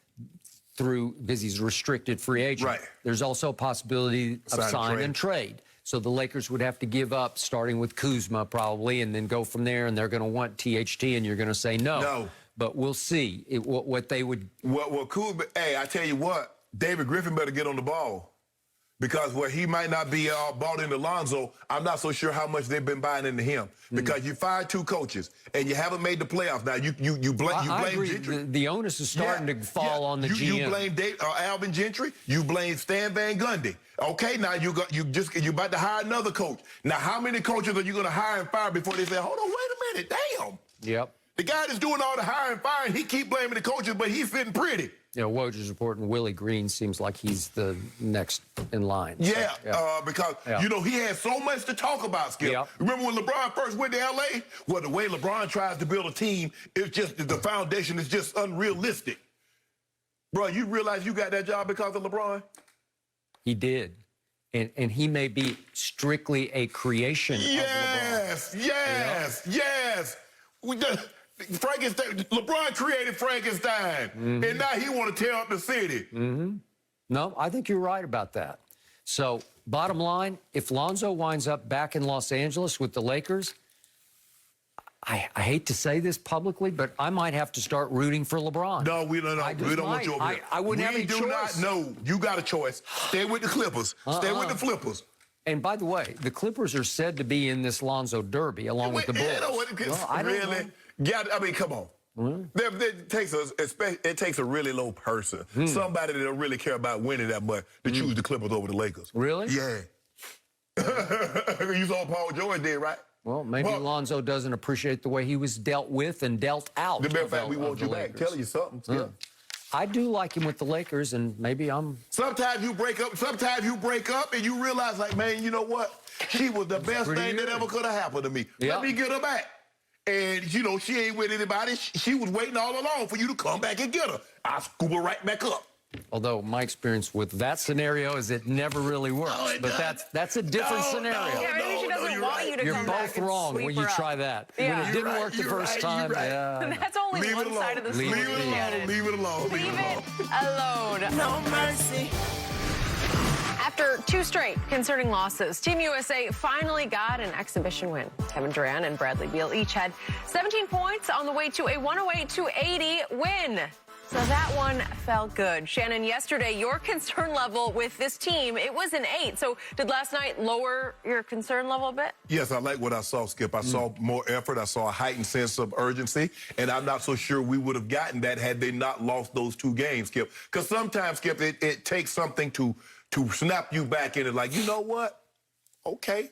because he's a restricted free agent. Right. There's also a possibility of sign and trade. So the Lakers would have to give up, starting with Kuzma probably, and then go from there, and they're going to want THT, and you're going to say no. No. But we'll see what they would... Well, Kuzma, hey, I tell you what, David Griffin better get on the ball. Because where he might not be bought into Lonzo, I'm not so sure how much they've been buying into him. Because you fired two coaches and you haven't made the playoffs. Now you blame Gentry. The onus is starting to fall on the GM. You blame Alvin Gentry. You blame Stan Van Gundy. Okay, now you about to hire another coach. Now how many coaches are you going to hire and fire before they say, hold on, wait a minute, damn. Yep. The guy that's doing all the hiring and firing, he keep blaming the coaches, but he's fitting pretty. You know, Woj reporting Willie Green seems like he's the next in line. Yeah, so, because, you know, he had so much to talk about, Skip. Yep. Remember when LeBron first went to L.A.? Well, the way LeBron tries to build a team, it's just, the foundation is just unrealistic. Bro, you realize you got that job because of LeBron? He did. And he may be strictly a creation of LeBron. Yes. Frankenstein, LeBron created Frankenstein, and now he want to tear up the city. No, I think you're right about that. So, bottom line, if Lonzo winds up back in Los Angeles with the Lakers, I hate to say this publicly, but I might have to start rooting for LeBron. No, we don't want you over here. I wouldn't have any choice. We do not know. You got a choice. Stay with the Clippers. Stay with the Flippers. And by the way, the Clippers are said to be in this Lonzo Derby along with the Bulls. I don't know. Yeah, I mean, come on. It takes a really low person, somebody that don't really care about winning that much, to choose the Clippers over the Lakers. Really? Yeah. You saw Paul George did, right? Well, maybe Lonzo doesn't appreciate the way he was dealt with and dealt out. The mere fact we want you back, telling you something. Yeah. I do like him with the Lakers, and maybe I'm... Sometimes you break up, and you realize, like, man, you know what? She was the best thing that ever could have happened to me. Let me get her back. And, you know, she ain't with anybody. She was waiting all along for you to come back and get her. I scoop her right back up. Although my experience with that scenario is it never really works. But that's a different scenario. Yeah, maybe she doesn't want you to come back. You're both wrong when you try that. Yeah. When it didn't work the first time. Yeah. That's only one side of the story. Leave it alone. Leave it alone. Leave it alone. No mercy. After two straight concerning losses, Team USA finally got an exhibition win. Kevin Durant and Bradley Beal each had 17 points on the way to a 108-80 win. So that one felt good. Shannon, yesterday, your concern level with this team, it was an 8. So did last night lower your concern level a bit? Yes, I like what I saw, Skip. I saw more effort. I saw a heightened sense of urgency. And I'm not so sure we would have gotten that had they not lost those two games, Skip. Because sometimes, Skip, it takes something to snap you back in it. Like, you know what? Okay.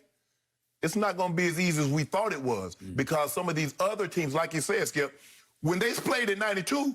it's not going to be as easy as we thought it was because some of these other teams, like you said, Skip, when they played in '92,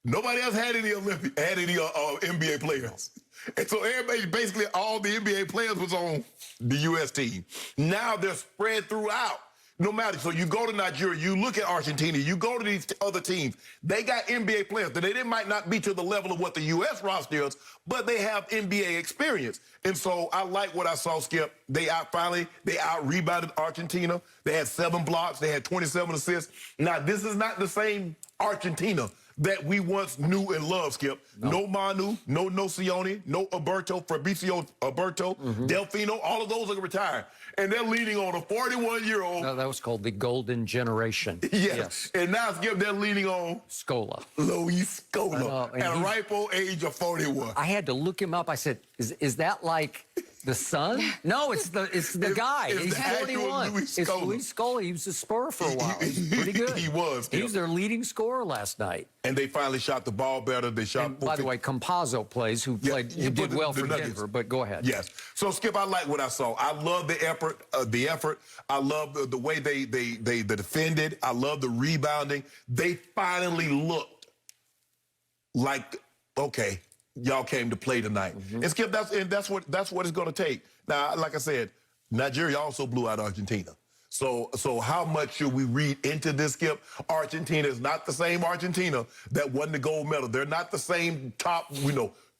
nobody else had any NBA players. And so everybody, basically all the NBA players was on the U.S. team. Now they're spread throughout. No matter, so you go to Nigeria, you look at Argentina, you go to these other teams, they got NBA players. They might not be to the level of what the U.S. roster is, but they have NBA experience. And so I like what I saw, Skip. They out-rebounded Argentina. They had 7 blocks. They had 27 assists. Now, this is not the same Argentina that we once knew and loved, Skip. No Manu, no Nocioni, no Fabricio Alberto, Delfino, all of those are retired. And they're leaning on a 41-year-old. No, that was called the Golden Generation. Yes. And now, Skip, they're leaning on Scola. Luis Scola at a ripe old age of 41. I had to look him up. I said, is that like the son? No, it's the guy. He's 41. Luis It's Scola. Luis Scola. He was a Spur for a while. He's pretty good. He was. He was their leading scorer last night. And they finally shot the ball better. They shot. And by the way, Campazzo plays, who did well for Denver. But go ahead. Yes. So Skip, I like what I saw. I love the effort. I love the way they defended. I love the rebounding. They finally looked like, okay, y'all came to play tonight. And Skip, that's what it's going to take. Now, like I said, Nigeria also blew out Argentina. So how much should we read into this, Skip? Argentina is not the same Argentina that won the gold medal. They're not the same top,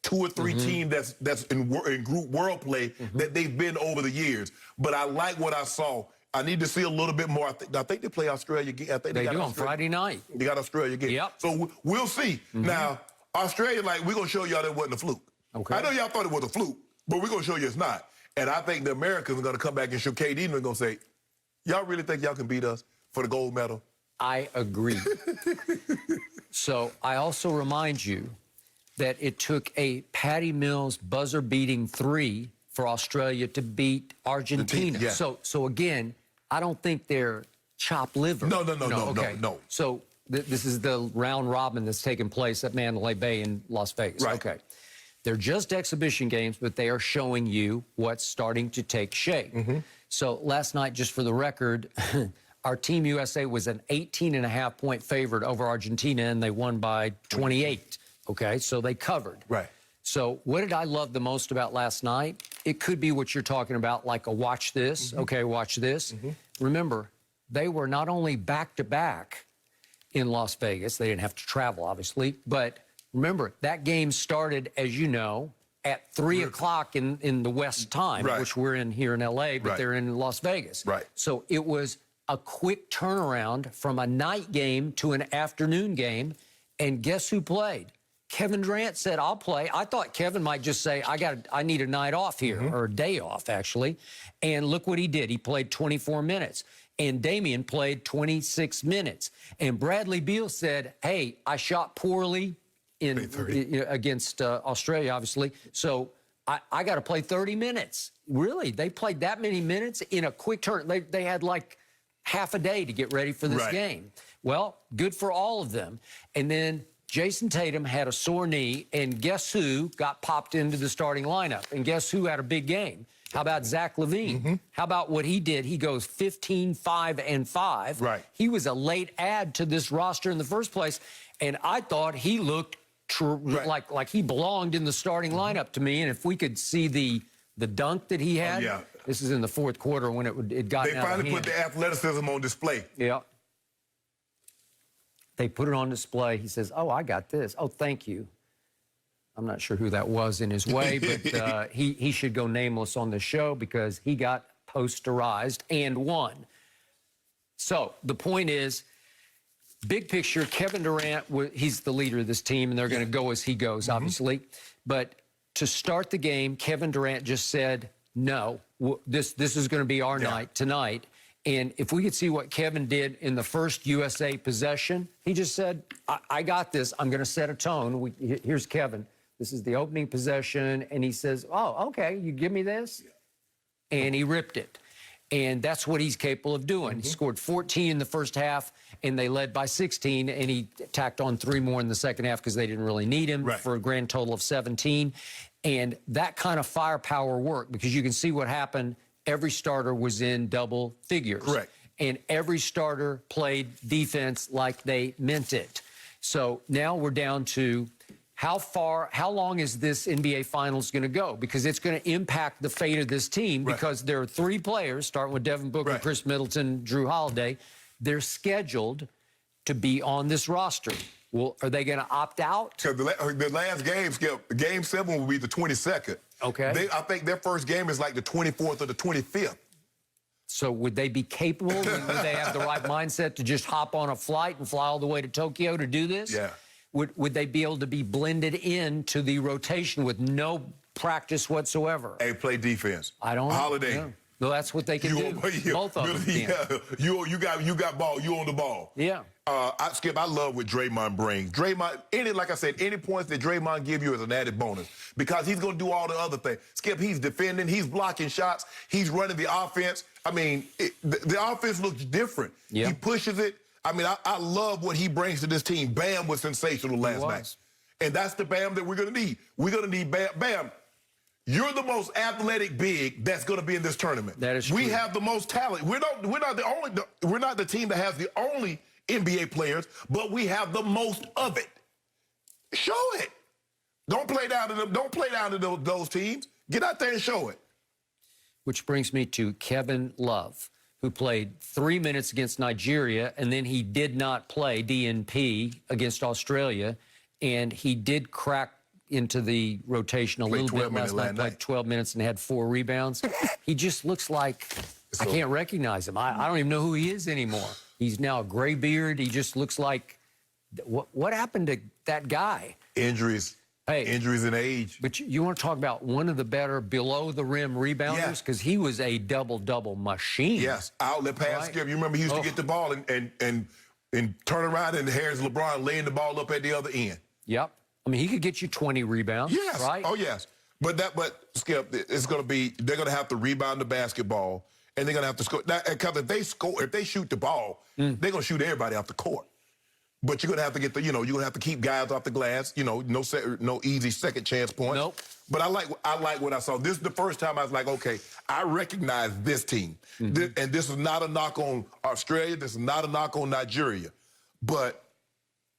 2 or 3 team that's in group world play that they've been over the years. But I like what I saw. I need to see a little bit more. I think they play Australia again. I think they do on Friday night. They got Australia again. Yep. So we'll see. Now, Australia, we're going to show y'all that wasn't a fluke. Okay. I know y'all thought it was a fluke, but we're going to show you it's not. And I think the Americans are going to come back and show KD and they're going to say, y'all really think y'all can beat us for the gold medal? I agree. So I also remind you that it took a Patty Mills buzzer-beating 3 for Australia to beat Argentina. Yeah. So again, I don't think they're chopped liver. No. So this is the round robin that's taking place at Mandalay Bay in Las Vegas. Right. Okay. They're just exhibition games, but they are showing you what's starting to take shape. So last night, just for the record, our Team USA was an 18.5-point favorite over Argentina, and they won by 28. Okay, so they covered. Right. So what did I love the most about last night? It could be what you're talking about, like a watch this. Okay, watch this. Remember, they were not only back-to-back in Las Vegas. They didn't have to travel, obviously. But remember, that game started, as you know, at 3 o'clock in the West time, which we're in here in L.A., but they're in Las Vegas. Right. So it was a quick turnaround from a night game to an afternoon game. And guess who played? Kevin Durant said, I'll play. I thought Kevin might just say, I need a night off here, or a day off, actually. And look what he did. He played 24 minutes. And Damian played 26 minutes. And Bradley Beal said, hey, I shot poorly against Australia, obviously. So I got to play 30 minutes. Really? They played that many minutes in a quick turn. They had like half a day to get ready for this game. Well, good for all of them. And then Jason Tatum had a sore knee, and guess who got popped into the starting lineup? And guess who had a big game? How about Zach LaVine? How about what he did? He goes 15, 5, and 5. Right. He was a late add to this roster in the first place, and I thought he looked like he belonged in the starting lineup to me. And if we could see the dunk that he had, this is in the fourth quarter when it got out of hand. They finally put the athleticism on display. Yeah. They put it on display. He says, oh, I got this. Oh, thank you. I'm not sure who that was in his way, but he should go nameless on the show because he got posterized and won. So the point is, big picture, Kevin Durant, he's the leader of this team, and they're going to go as he goes, obviously. But to start the game, Kevin Durant just said, no, this is going to be our night tonight. And if we could see what Kevin did in the first USA possession, he just said, I got this. I'm going to set a tone. Here's Kevin. This is the opening possession. And he says, oh, okay, you give me this? And he ripped it. And that's what he's capable of doing. He scored 14 in the first half, and they led by 16, and he tacked on 3 more in the second half because they didn't really need him for a grand total of 17. And that kind of firepower worked because you can see what happened every starter was in double figures. Correct. And every starter played defense like they meant it. So now we're down to how long is this NBA Finals going to go? Because it's going to impact the fate of this team, because there are 3 players, starting with Devin Booker, Chris Middleton, Drew Holiday. They're scheduled to be on this roster. Well, are they going to opt out? Because the last game, Skip, Game 7 will be the 22nd. Okay. I think their first game is like the 24th or the 25th. So would they be capable? Would they have the right mindset to just hop on a flight and fly all the way to Tokyo to do this? Yeah. Would they be able to be blended into the rotation with no practice whatsoever? Hey, play defense. I don't know. Holiday. Yeah. No, that's what they can do. Both of them can. Yeah. You got ball. You on the ball. Yeah. Skip, I love what Draymond brings. Draymond, like I said, any points that Draymond give you is an added bonus, because he's going to do all the other things. Skip, he's defending, he's blocking shots, he's running the offense. I mean, the offense looks different. Yeah. He pushes it. I mean, I love what he brings to this team. Bam was sensational last night. And that's the Bam that we're going to need. We're going to need Bam. Bam, you're the most athletic big that's going to be in this tournament. That is true. We have the most talent. We're not the team that has the only NBA players, but we have the most of it. Show it. Don't play down to them. Don't play down to those teams. Get out there and show it. Which brings me to Kevin Love, who played 3 minutes against Nigeria, and then he did not play DNP against Australia, and he did crack into the rotation a little bit last night, played 12 minutes and had 4 rebounds. He just looks like, I can't recognize him. I don't even know who he is anymore. He's now a gray beard. He just looks like, what happened to that guy? Injuries. Hey, injuries and age. But you want to talk about one of the better below-the-rim rebounders? Because he was a double-double machine. Yes, outlet pass, Skip. You remember he used to get the ball and turn around, and here's LeBron laying the ball up at the other end. Yep. I mean, he could get you 20 rebounds, right? Oh, yes. But Skip, it's going to be, they're going to have to rebound the basketball, and they're going to have to score. Because if they shoot the ball, they're going to shoot everybody off the court. But you're going to have to get you're going to have to keep guys off the glass. No easy second chance points. Nope. But I like what I saw. This is the first time I was like, okay, I recognize this team. And this is not a knock on Australia. This is not a knock on Nigeria. But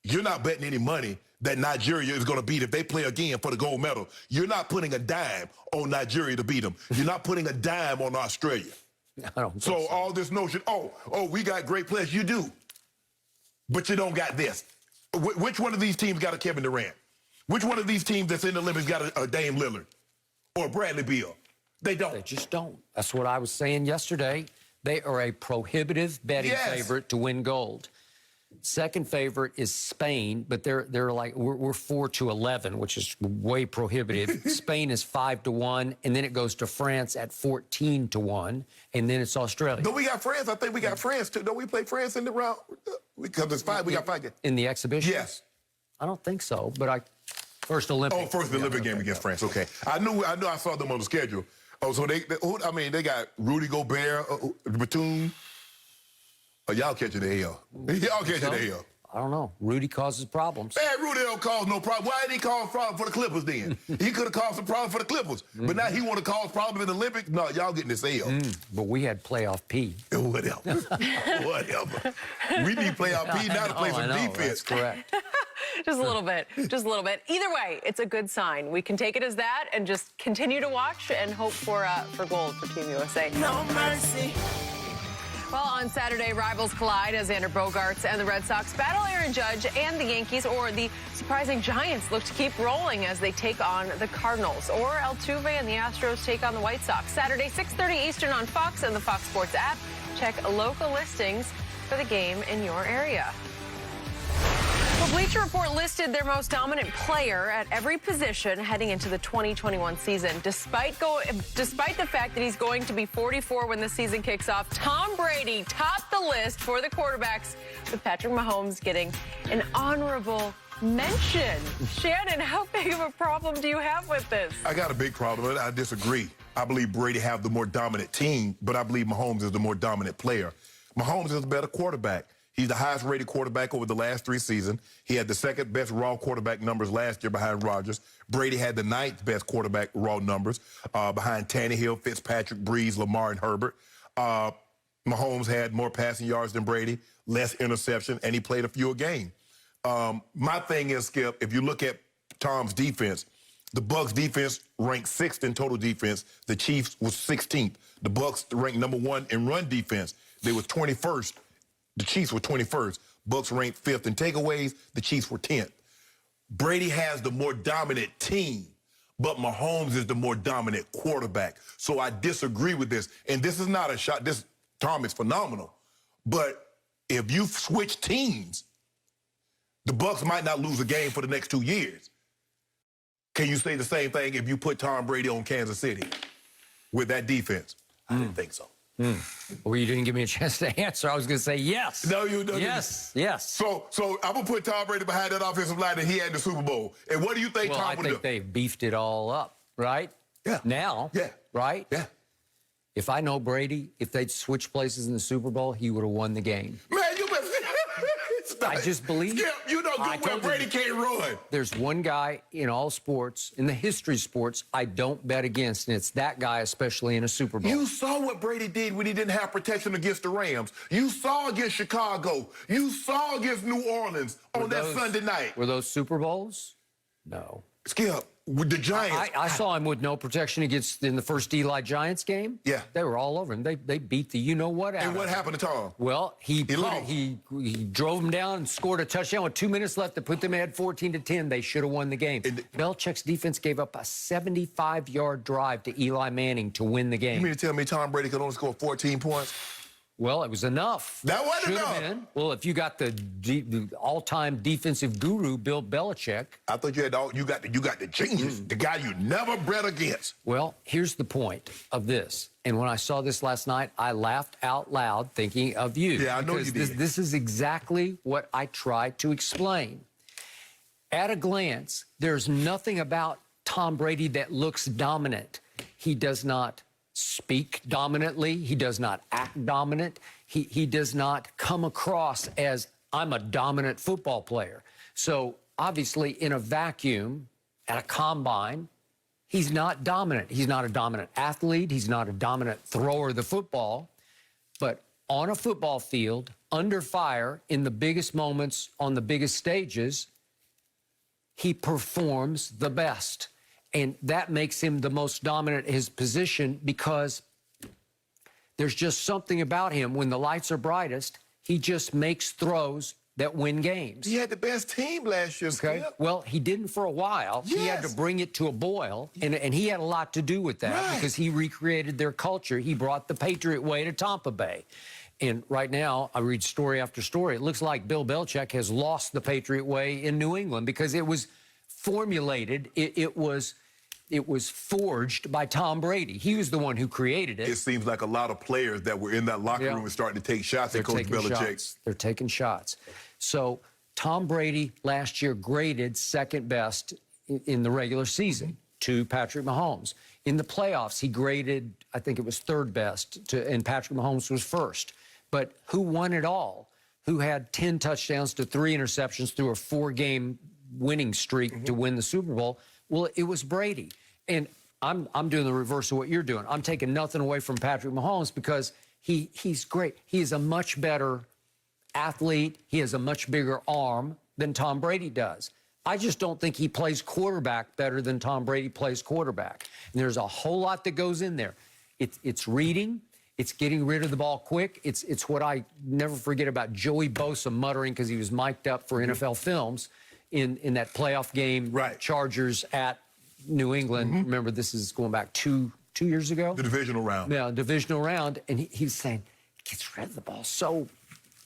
you're not betting any money that Nigeria is going to beat if they play again for the gold medal. You're not putting a dime on Nigeria to beat them. You're not putting a dime on Australia. I don't think so all this notion, we got great players. You do. But you don't got this. Which one of these teams got a Kevin Durant? Which one of these teams that's in the Olympics got a Dame Lillard or Bradley Beal? They don't. They just don't. That's what I was saying yesterday. They are a prohibitive betting favorite to win gold. Second favorite is Spain, but they're like we're 4-11, which is way prohibitive. Spain is 5-1, and then it goes to France at 14-1, and then it's Australia. No, we got France. I think we got France too. Don't we play France in the round? Because it's 5. We got 5 games. In the exhibition? Yes. I don't think so, but first Olympic. Oh, first Olympic game against France. Okay. I knew I saw them on the schedule. Oh, so they got Rudy Gobert, Batum. Oh, y'all catching the L. Y'all catching the L. I don't know. Rudy causes problems. Man, Rudy don't cause no problem. Why didn't he cause problem for the Clippers then? He could have caused some problem for the Clippers. But now he want to cause problem in the Olympics? No, y'all getting this L. But we had playoff P. Whatever. Whatever. We need playoff P now to play some defense. That's correct. Just a little bit. Just a little bit. Either way, it's a good sign. We can take it as that and just continue to watch and hope for gold for Team USA. No mercy. Well, on Saturday, rivals collide as Xander Bogaerts and the Red Sox battle Aaron Judge and the Yankees, or the surprising Giants look to keep rolling as they take on the Cardinals, or Altuve and the Astros take on the White Sox. Saturday, 6:30 Eastern on Fox and the Fox Sports app. Check local listings for the game in your area. Well, Bleacher Report listed their most dominant player at every position heading into the 2021 season. Despite the fact that he's going to be 44 when the season kicks off, Tom Brady topped the list for the quarterbacks, with Patrick Mahomes getting an honorable mention. Shannon, how big of a problem do you have with this? I got a big problem with it. I disagree. I believe Brady have the more dominant team, but I believe Mahomes is the more dominant player. Mahomes is a better quarterback. He's the highest rated quarterback over the last 3 seasons. He had the second best raw quarterback numbers last year behind Rodgers. Brady had the 9th best quarterback raw numbers behind Tannehill, Fitzpatrick, Breeze, Lamar, and Herbert. Mahomes had more passing yards than Brady, less interception, and he played a fewer game. My thing is, Skip, if you look at Tom's defense, the Bucs defense ranked 6th in total defense. The Chiefs was 16th. The Bucs ranked number 1 in run defense. They were 21st. The Chiefs were 21st. Bucs ranked 5th in takeaways. The Chiefs were 10th. Brady has the more dominant team, but Mahomes is the more dominant quarterback. So I disagree with this. And this is not a shot. Tom is phenomenal. But if you switch teams, the Bucs might not lose a game for the next 2 years. Can you say the same thing if you put Tom Brady on Kansas City with that defense? I didn't think so. Well, you didn't give me a chance to answer. I was going to say yes. No, you don't. Yes, yes. So I'm going to put Tom Brady behind that offensive line that he had in the Super Bowl. And what do you think Tom would do? I think they've beefed it all up, right? Yeah. Now, yeah. Right? Yeah. If I know Brady, if they'd switched places in the Super Bowl, he would have won the game. Man, you better... I just believe. Skip, you know good well Brady can't run. There's one guy in all sports, in the history of sports, I don't bet against, and it's that guy, especially in a Super Bowl. You saw what Brady did when he didn't have protection against the Rams. You saw against Chicago. You saw against New Orleans on that Sunday night. Were those Super Bowls? No. Skip, with the Giants. I saw him with no protection in the first Eli Giants game. Yeah. They were all over him. They beat the you-know-what out of him. And what happened to Tom? Well, he drove him down and scored a touchdown with 2 minutes left to put them ahead 14-10. They should have won the game. Belichick's defense gave up a 75-yard drive to Eli Manning to win the game. You mean to tell me Tom Brady could only score 14 points? Well, it was enough. That wasn't enough. Been. Well, if you got the all-time defensive guru, Bill Belichick. I thought you got the genius, the guy you never bet against. Well, here's the point of this. And when I saw this last night, I laughed out loud thinking of you. Yeah, I know you did. This is exactly what I tried to explain. At a glance, there's nothing about Tom Brady that looks dominant. He does not speak dominantly. He does not act dominant. He does not come across as, I'm a dominant football player. So obviously in a vacuum, at a combine, he's not dominant. He's not a dominant athlete. He's not a dominant thrower of the football. But on a football field, under fire, in the biggest moments, on the biggest stages, he performs the best. And that makes him the most dominant in his position because there's just something about him. When the lights are brightest, he just makes throws that win games. He had the best team last year, okay? Skip. Well, he didn't for a while. Yes. He had to bring it to a boil, and he had a lot to do with that because he recreated their culture. He brought the Patriot way to Tampa Bay. And right now, I read story after story. It looks like Bill Belichick has lost the Patriot way in New England because it was formulated. It was forged by Tom Brady. He was the one who created it. It seems like a lot of players that were in that locker room are starting to take shots at Coach Belichick. They're taking shots. So Tom Brady last year graded second best in the regular season to Patrick Mahomes. In the playoffs, he graded, I think it was third best, and Patrick Mahomes was first. But who won it all? Who had 10 touchdowns to 3 interceptions through a 4-game winning streak to win the Super Bowl? Well, it was Brady. And I'm doing the reverse of what you're doing. I'm taking nothing away from Patrick Mahomes because he's great. He is a much better athlete. He has a much bigger arm than Tom Brady does. I just don't think he plays quarterback better than Tom Brady plays quarterback. And there's a whole lot that goes in there. It's reading. It's getting rid of the ball quick. It's what I never forget about Joey Bosa muttering because he was mic'd up for NFL Films in that playoff game, Chargers at New England. Remember, this is going back two years ago. The divisional round. Yeah, divisional round. And he's saying, he gets rid of the ball so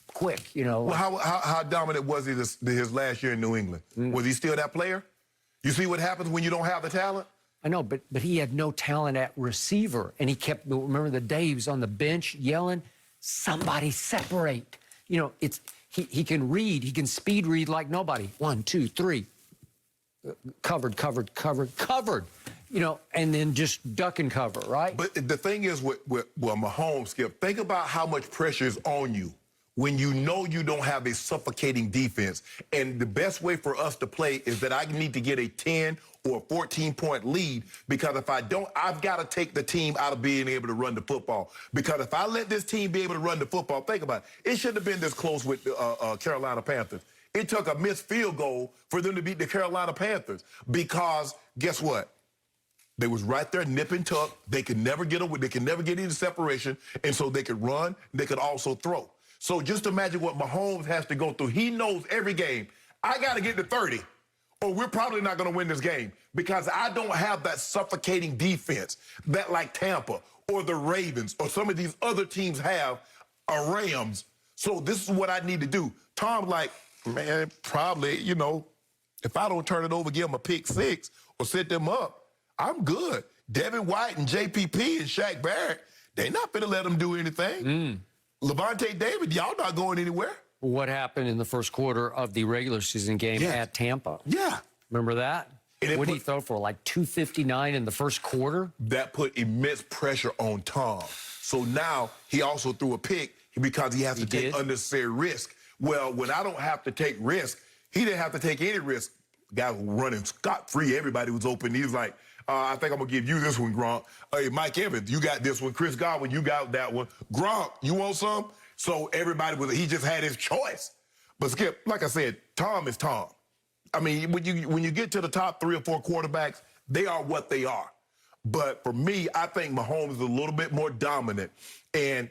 quick, you know. Well, how dominant was he his last year in New England? Was he still that player? You see what happens when you don't have the talent? I know, but he had no talent at receiver. And he kept, remember the day he was on the bench yelling, somebody separate. You know, he can read, he can speed read like nobody. 1, 2, 3. Covered. You know, and then just duck and cover, right? But the thing is with Mahomes, Skip, think about how much pressure is on you when you know you don't have a suffocating defense. And the best way for us to play is that I need to get a 10 or a 14-point lead, because if I don't, I've got to take the team out of being able to run the football. Because if I let this team be able to run the football, think about it. It shouldn't have been this close with the Carolina Panthers. It took a missed field goal for them to beat the Carolina Panthers, because guess what? They was right there, nip and tuck. They could never get away. They could never get into separation, and so they could run. They could also throw. So just imagine what Mahomes has to go through. He knows every game, I got to get to 30, or we're probably not going to win this game, because I don't have that suffocating defense that like Tampa or the Ravens or some of these other teams have, or Rams. So this is what I need to do. Tom, like, man, probably, you know, if I don't turn it over, give them a pick 6 or set them up, I'm good. Devin White and JPP and Shaq Barrett, they not finna let them do anything. Levante David, y'all not going anywhere. What happened in the first quarter of the regular season game at Tampa? Yeah. Remember that? What did he throw for, like 259 in the first quarter? That put immense pressure on Tom. So now he also threw a pick because he has to take unnecessary risk. Well, when I don't have to take risk, he didn't have to take any risk. Guy was running scot-free. Everybody was open. He was like, I think I'm going to give you this one, Gronk. Hey, Mike Evans, you got this one. Chris Godwin, you got that one. Gronk, you want some? So everybody he just had his choice. But Skip, like I said, Tom is Tom. I mean, when you get to the top 3 or 4 quarterbacks, they are what they are. But for me, I think Mahomes is a little bit more dominant. And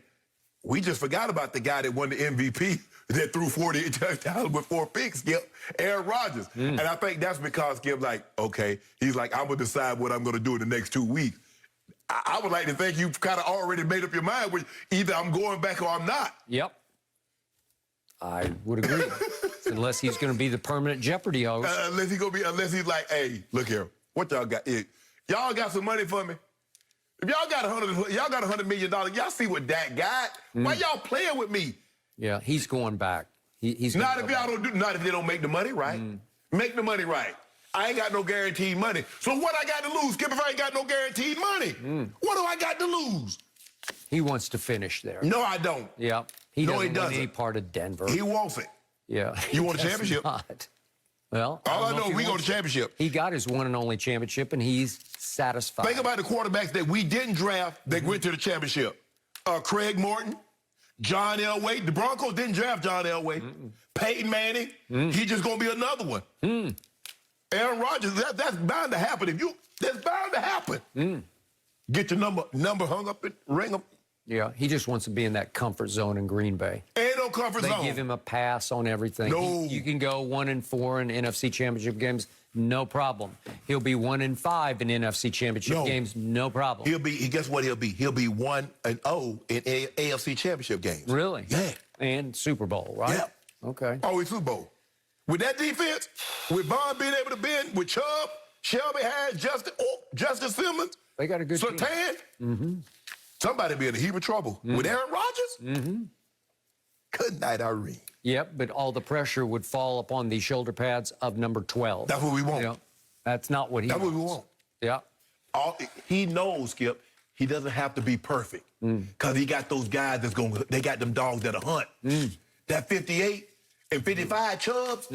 we just forgot about the guy that won the MVP that threw 48 touchdowns with 4 picks, Skip, Aaron Rodgers. And I think that's because Skip, like, okay, he's like, I'm going to decide what I'm going to do in the next 2 weeks. I would like to think you've kind of already made up your mind with either I'm going back or I'm not. Yep. I would agree. Unless he's going to be the permanent Jeopardy host. Unless he's like, hey, look here, what y'all got? Y'all got some money for me? If y'all got $100 million, y'all see what Dak got? Why y'all playing with me? Yeah, he's going back. He's not if y'all don't do. Not if they don't make the money right. Make the money right. I ain't got no guaranteed money. So what I got to lose, Skip, if I ain't got no guaranteed money? What do I got to lose? He wants to finish there. No, I don't. Yeah. He doesn't want any part of Denver. He wants it. Yeah. You want a championship? Not. Well, all I know, we go to championship. He got his one and only championship, and he's satisfied. Think about the quarterbacks that we didn't draft that went to the championship. Craig Morton, John Elway. The Broncos didn't draft John Elway. Peyton Manning, he's just going to be another one. Aaron Rodgers, that's bound to happen. That's bound to happen. Get your number hung up and ring up. Yeah, he just wants to be in that comfort zone in Green Bay. Ain't no comfort zone. They give him a pass on everything. No. You can go 1-4 in NFC Championship games, no problem. He'll be 1-5 in NFC Championship games, no problem. Guess what he'll be? He'll be 1-0 in AFC Championship games. Really? Yeah. And Super Bowl, right? Yeah. Okay. Always Super Bowl. With that defense, with Bond being able to bend, with Chubb, Shelby Harris, Justin Simmons, they got a good team. Somebody be in a heap of trouble. With Aaron Rodgers? Good night, Irene. Yep, but all the pressure would fall upon the shoulder pads of number 12. That's what we want. Yeah. That's not what he wants. That's what we want. Yeah. He knows, Skip, he doesn't have to be perfect. Because he got those guys they got them dogs that'll hunt. That 58 and 55 Chubbs,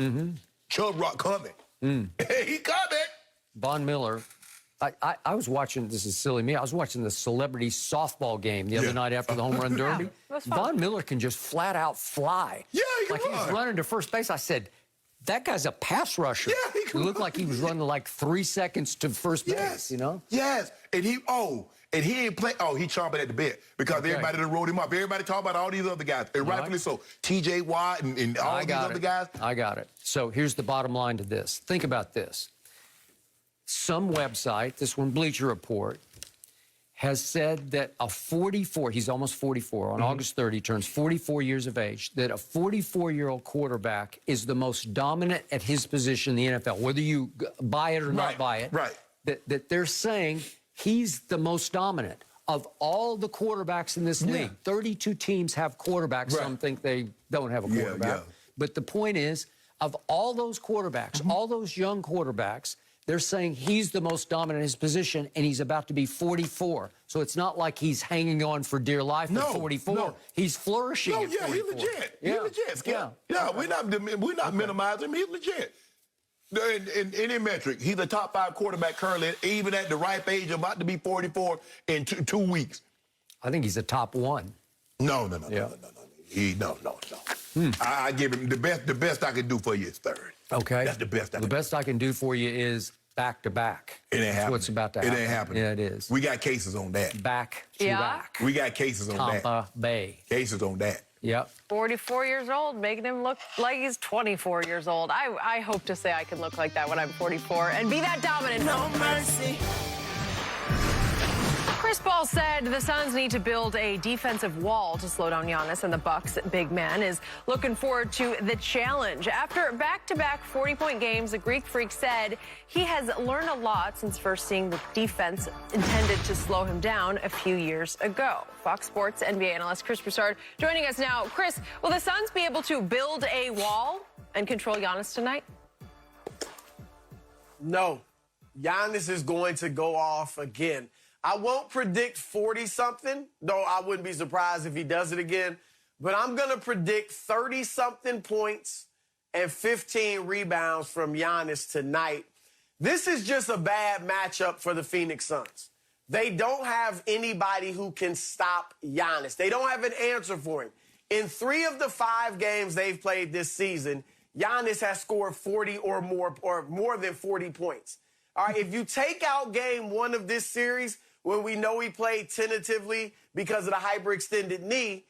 Chubb Rock coming. He coming. Von Miller. I was watching, this is silly me, I was watching the celebrity softball game the other night after the home run derby. Von Miller can just flat out fly. Yeah, he can run. He was running to first base. I said, that guy's a pass rusher. Yeah, he can looked like he was running like 3 seconds to first base, you know? Yes, and he ain't play. He chomping at the bit because everybody that wrote him up. Everybody talking about all these other guys, and rightfully so. T.J. Watt and all these other guys. I got it. So here's the bottom line to this. Think about this. Some website, this one, Bleacher Report, has said that a 44, he's almost 44, on August 30, he turns 44 years of age, that a 44-year-old quarterback is the most dominant at his position in the NFL, whether you buy it or not buy it. That they're saying he's the most dominant of all the quarterbacks in this league. 32 teams have quarterbacks. Some think they don't have a quarterback. But the point is, of all those quarterbacks, all those young quarterbacks, They're saying he's the most dominant in his position, and he's about to be 44. So it's not like he's hanging on for dear life at 44. No. He's flourishing at 44. He's legit. Yeah. He's legit, Skip. Yeah. We're not minimizing him. He's legit. In any metric, he's a top 5 quarterback currently, even at the ripe age, about to be 44 in 2 weeks. I think he's a top 1. No. I give him the best I can do for you is 3rd. Okay. That's the best I can do. The best I can do for you is back-to-back. It ain't happening. That's what's about to happen. It ain't happening. Yeah, it is. We got cases on that. Back-to-back. We got cases on that. Tampa Bay. Cases on that. Yep. 44 years old, making him look like he's 24 years old. I hope to say I can look like that when I'm 44 and be that dominant. No mercy. Chris Paul said the Suns need to build a defensive wall to slow down Giannis, and the Bucks' big man is looking forward to the challenge. After back-to-back 40-point games, the Greek Freak said he has learned a lot since first seeing the defense intended to slow him down a few years ago. Fox Sports NBA analyst Chris Broussard joining us now. Chris, will the Suns be able to build a wall and control Giannis tonight? No. Giannis is going to go off again. I won't predict 40-something, though I wouldn't be surprised if he does it again. But I'm going to predict 30-something points and 15 rebounds from Giannis tonight. This is just a bad matchup for the Phoenix Suns. They don't have anybody who can stop Giannis. They don't have an answer for him. In 3 of the 5 games they've played this season, Giannis has scored 40 or more than 40 points. All right, if you take out game 1 of this series, when we know he played tentatively because of the hyperextended knee,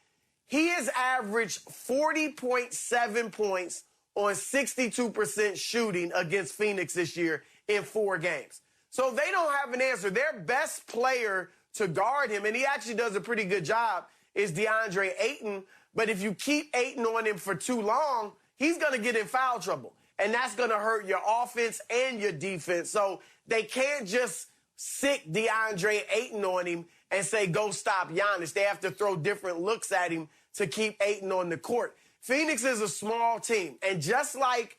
he has averaged 40.7 points on 62% shooting against Phoenix this year in 4 games. So they don't have an answer. Their best player to guard him, and he actually does a pretty good job, is DeAndre Ayton. But if you keep Ayton on him for too long, he's going to get in foul trouble. And that's going to hurt your offense and your defense. So they can't just sick DeAndre Ayton on him and say, go stop Giannis. They have to throw different looks at him to keep Ayton on the court. Phoenix is a small team. And just like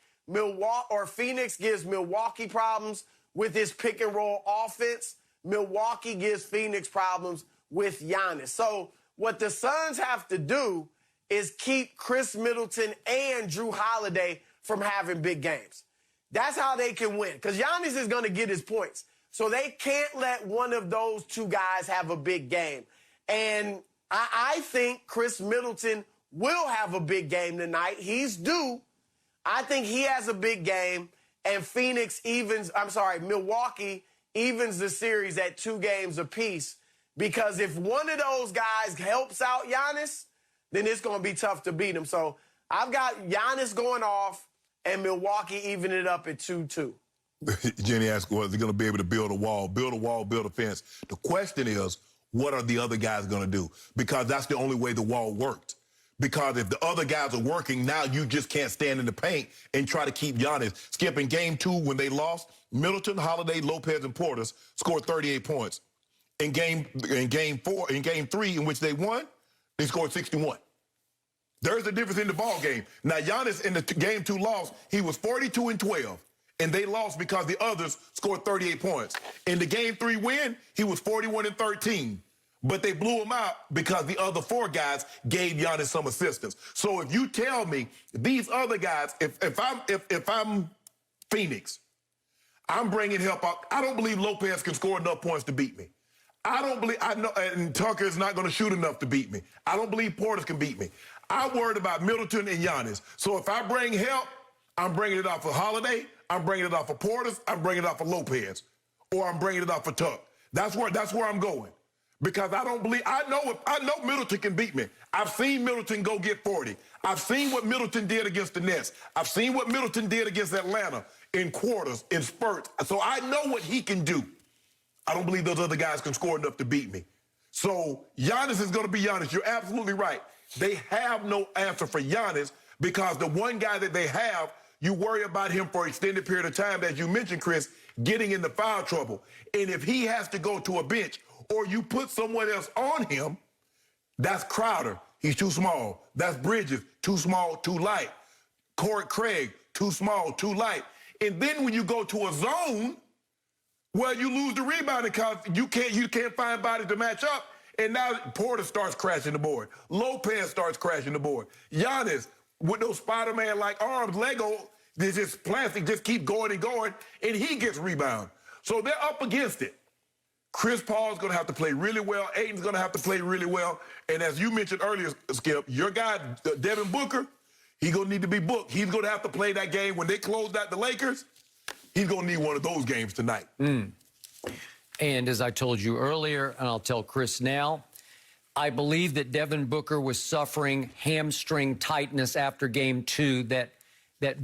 Phoenix gives Milwaukee problems with his pick and roll offense, Milwaukee gives Phoenix problems with Giannis. So what the Suns have to do is keep Chris Middleton and Drew Holiday from having big games. That's how they can win, because Giannis is going to get his points. So they can't let one of those 2 guys have a big game. And I think Chris Middleton will have a big game tonight. He's due. I think he has a big game. And Milwaukee evens the series at 2 games apiece. Because if one of those guys helps out Giannis, then it's going to be tough to beat him. So I've got Giannis going off and Milwaukee even it up at 2-2. Jenny asked, was he going to be able to build a wall, build a fence? The question is, what are the other guys going to do? Because that's the only way the wall worked. Because if the other guys are working, now you just can't stand in the paint and try to keep Giannis. Skip, in game 2 when they lost, Middleton, Holiday, Lopez, and Portis scored 38 points. In game 3 in which they won, they scored 61. There's a difference in the ball game. Now, Giannis in the game 2 loss, he was 42-12. And they lost because the others scored 38 points. In the game 3 win, he was 41-13. But they blew him out because the other 4 guys gave Giannis some assistance. So if you tell me these other guys, if I'm Phoenix, I'm bringing help out. I don't believe Lopez can score enough points to beat me. And Tucker is not going to shoot enough to beat me. I don't believe Portis can beat me. I'm worried about Middleton and Giannis. So if I bring help, I'm bringing it off for Holiday, I'm bringing it off for Portis, I'm bringing it off for Lopez, or I'm bringing it off for Tuck. That's where I'm going. Because I know Middleton can beat me. I've seen Middleton go get 40. I've seen what Middleton did against the Nets. I've seen what Middleton did against Atlanta in quarters, in spurts. So I know what he can do. I don't believe those other guys can score enough to beat me. So Giannis is going to be Giannis. You're absolutely right. They have no answer for Giannis because the one guy that they have, you worry about him for an extended period of time, as you mentioned, Chris, getting into foul trouble. And if he has to go to a bench or you put someone else on him, that's Crowder. He's too small. That's Bridges. Too small, too light. Corey Craig. Too small, too light. And then when you go to a zone, Well, you lose the rebounding because you can't find bodies to match up. And now Porter starts crashing the board. Lopez starts crashing the board. Giannis, with those Spider-Man-like arms, Lego, this is plastic, just keep going and going, and he gets rebound. So they're up against it. Chris Paul's going to have to play really well. Ayton's going to have to play really well. And as you mentioned earlier, Skip, your guy, Devin Booker, he's going to need to be booked. He's going to have to play that game when they closed out the Lakers. He's going to need one of those games tonight. And as I told you earlier, and I'll tell Chris now, I believe that Devin Booker was suffering hamstring tightness after Game 2 that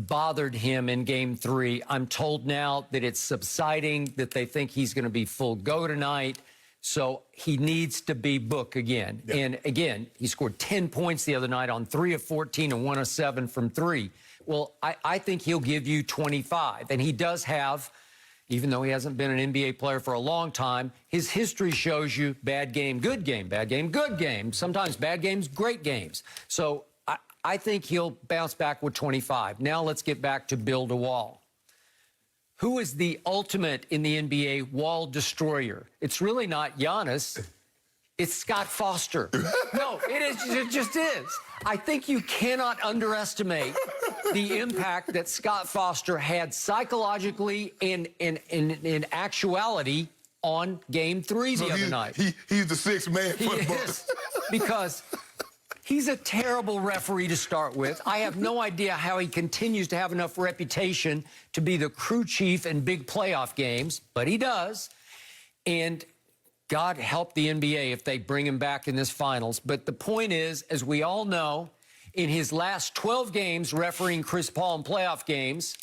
bothered him in Game 3. I'm told now that it's subsiding, that they think he's going to be full go tonight. So he needs to be booked again. Yeah. And again, he scored 10 points the other night on 3 of 14 and 1 of 7 from 3. Well, I think he'll give you 25. And he does have, even though he hasn't been an NBA player for a long time, his history shows you bad game, good game, bad game, good game. Sometimes bad games, great games. So I think he'll bounce back with 25. Now let's get back to build a wall. Who is the ultimate in the NBA wall destroyer? It's really not Giannis. It's Scott Foster. No, it is. It just is. I think you cannot underestimate the impact that Scott Foster had psychologically and in actuality on Game 3 the other night. He's the sixth man for the Bucks. Because he's a terrible referee to start with. I have no idea how he continues to have enough reputation to be the crew chief in big playoff games, but he does. And God help the NBA if they bring him back in this finals. But the point is, as we all know, in his last 12 games refereeing Chris Paul in playoff games,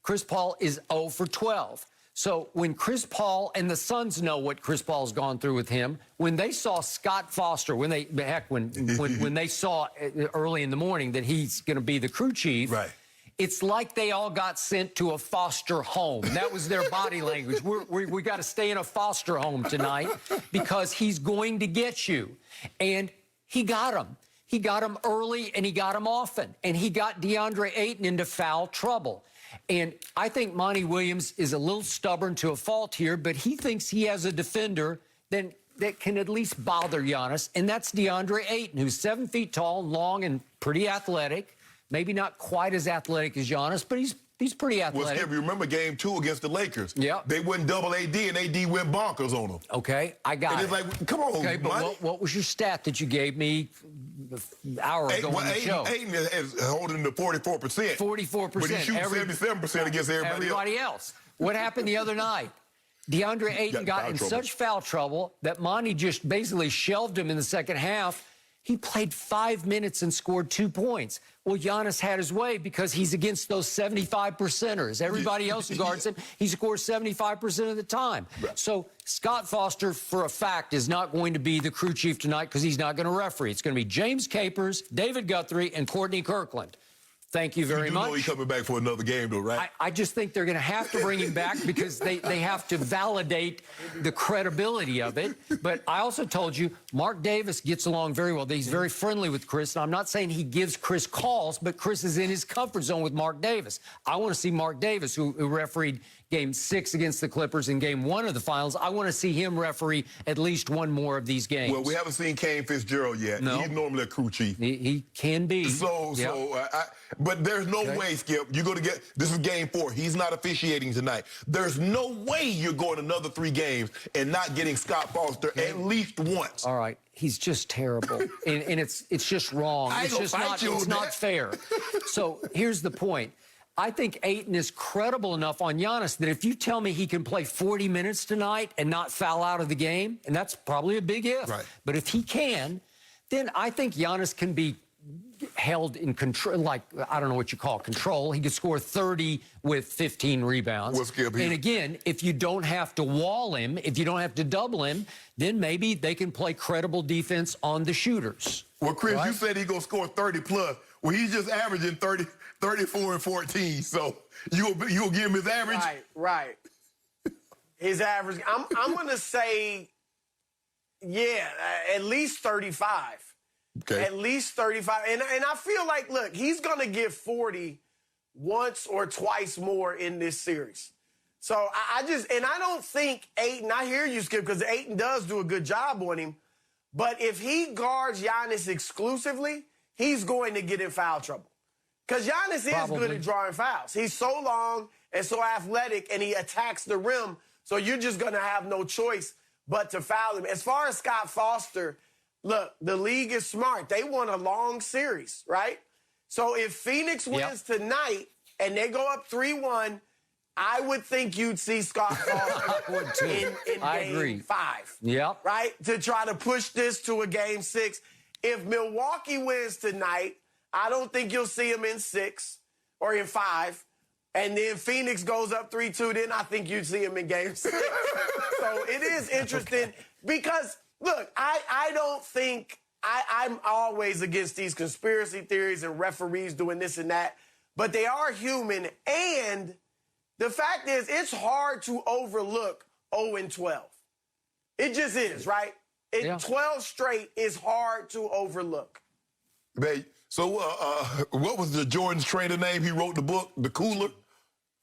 Chris Paul is 0 for 12. So when Chris Paul and the Suns know what Chris Paul's gone through with him, when they saw Scott Foster, when they saw early in the morning that he's going to be the crew chief, right, it's like they all got sent to a foster home. That was their body language. We got to stay in a foster home tonight because he's going to get you. And he got him. He got him early and he got him often. And he got DeAndre Ayton into foul trouble. And I think Monty Williams is a little stubborn to a fault here, but he thinks he has a defender that can at least bother Giannis, and that's DeAndre Ayton, who's 7 feet tall, long, and pretty athletic. Maybe not quite as athletic as Giannis, but he's pretty athletic. Well, Skip, you remember Game 2 against the Lakers? Yeah. They went double AD, and AD went bonkers on them. Okay, I got and it. It's like, come on, okay, but what was your stat that you gave me an hour ago on the show? Ayton is holding the 44%. 44%. But he shoots 77% against everybody else. What happened the other night? DeAndre Ayton got in such foul trouble that Monty just basically shelved him in the second half. He played 5 minutes and scored 2 points. Well, Giannis had his way because he's against those 75%ers. Everybody else who guards him, he scores 75% of the time. Right. So Scott Foster, for a fact, is not going to be the crew chief tonight because he's not going to referee. It's going to be James Capers, David Guthrie, and Courtney Kirkland. Thank you very much. You know he's coming back for another game, though, right? I just think they're going to have to bring him back because they have to validate the credibility of it. But I also told you, Mark Davis gets along very well. He's very friendly with Chris. And I'm not saying he gives Chris calls, but Chris is in his comfort zone with Mark Davis. I want to see Mark Davis, who refereed Game 6 against the Clippers in Game 1 of the finals. I want to see him referee at least one more of these games. Well, we haven't seen Kane Fitzgerald yet. No. He's normally a crew chief. He can be. But there's no way, Skip, you're going to get, this is Game 4. He's not officiating tonight. There's no way you're going another 3 games and not getting Scott Foster at least once. All right. He's just terrible. and it's just wrong. It's not fair. So here's the point. I think Ayton is credible enough on Giannis that if you tell me he can play 40 minutes tonight and not foul out of the game, and that's probably a big if, right, but if he can, then I think Giannis can be held in control, like, I don't know what you call control. He could score 30 with 15 rebounds. And again, if you don't have to wall him, if you don't have to double him, then maybe they can play credible defense on the shooters. Well, Chris, right? You said he's going to score 30 plus. Well, he's just averaging 34 and 14. So you'll give him his average? Right. His average. I'm going to say, at least 35. Okay. At least 35. And I feel like, look, he's going to get 40 once or twice more in this series. So I don't think Ayton, I hear you, Skip, because Ayton does do a good job on him. But if he guards Giannis exclusively, he's going to get in foul trouble. Because Giannis is good at drawing fouls. He's so long and so athletic, and he attacks the rim. So you're just going to have no choice but to foul him. As far as Scott Foster, look, the league is smart. They won a long series, right? So if Phoenix wins tonight and they go up 3-1, I would think you'd see Scott Foster in game 5. Yep. Right? To try to push this to a game 6. If Milwaukee wins tonight, I don't think you'll see him in 6 or in 5. And then Phoenix goes up 3-2, then I think you'd see him in game 6. So it is interesting because, look, I don't think I'm always against these conspiracy theories and referees doing this and that, but they are human. And the fact is, it's hard to overlook 0-12. It just is, right? 12 straight is hard to overlook. So what was the Jordan's trainer name? He wrote the book, The Cooler?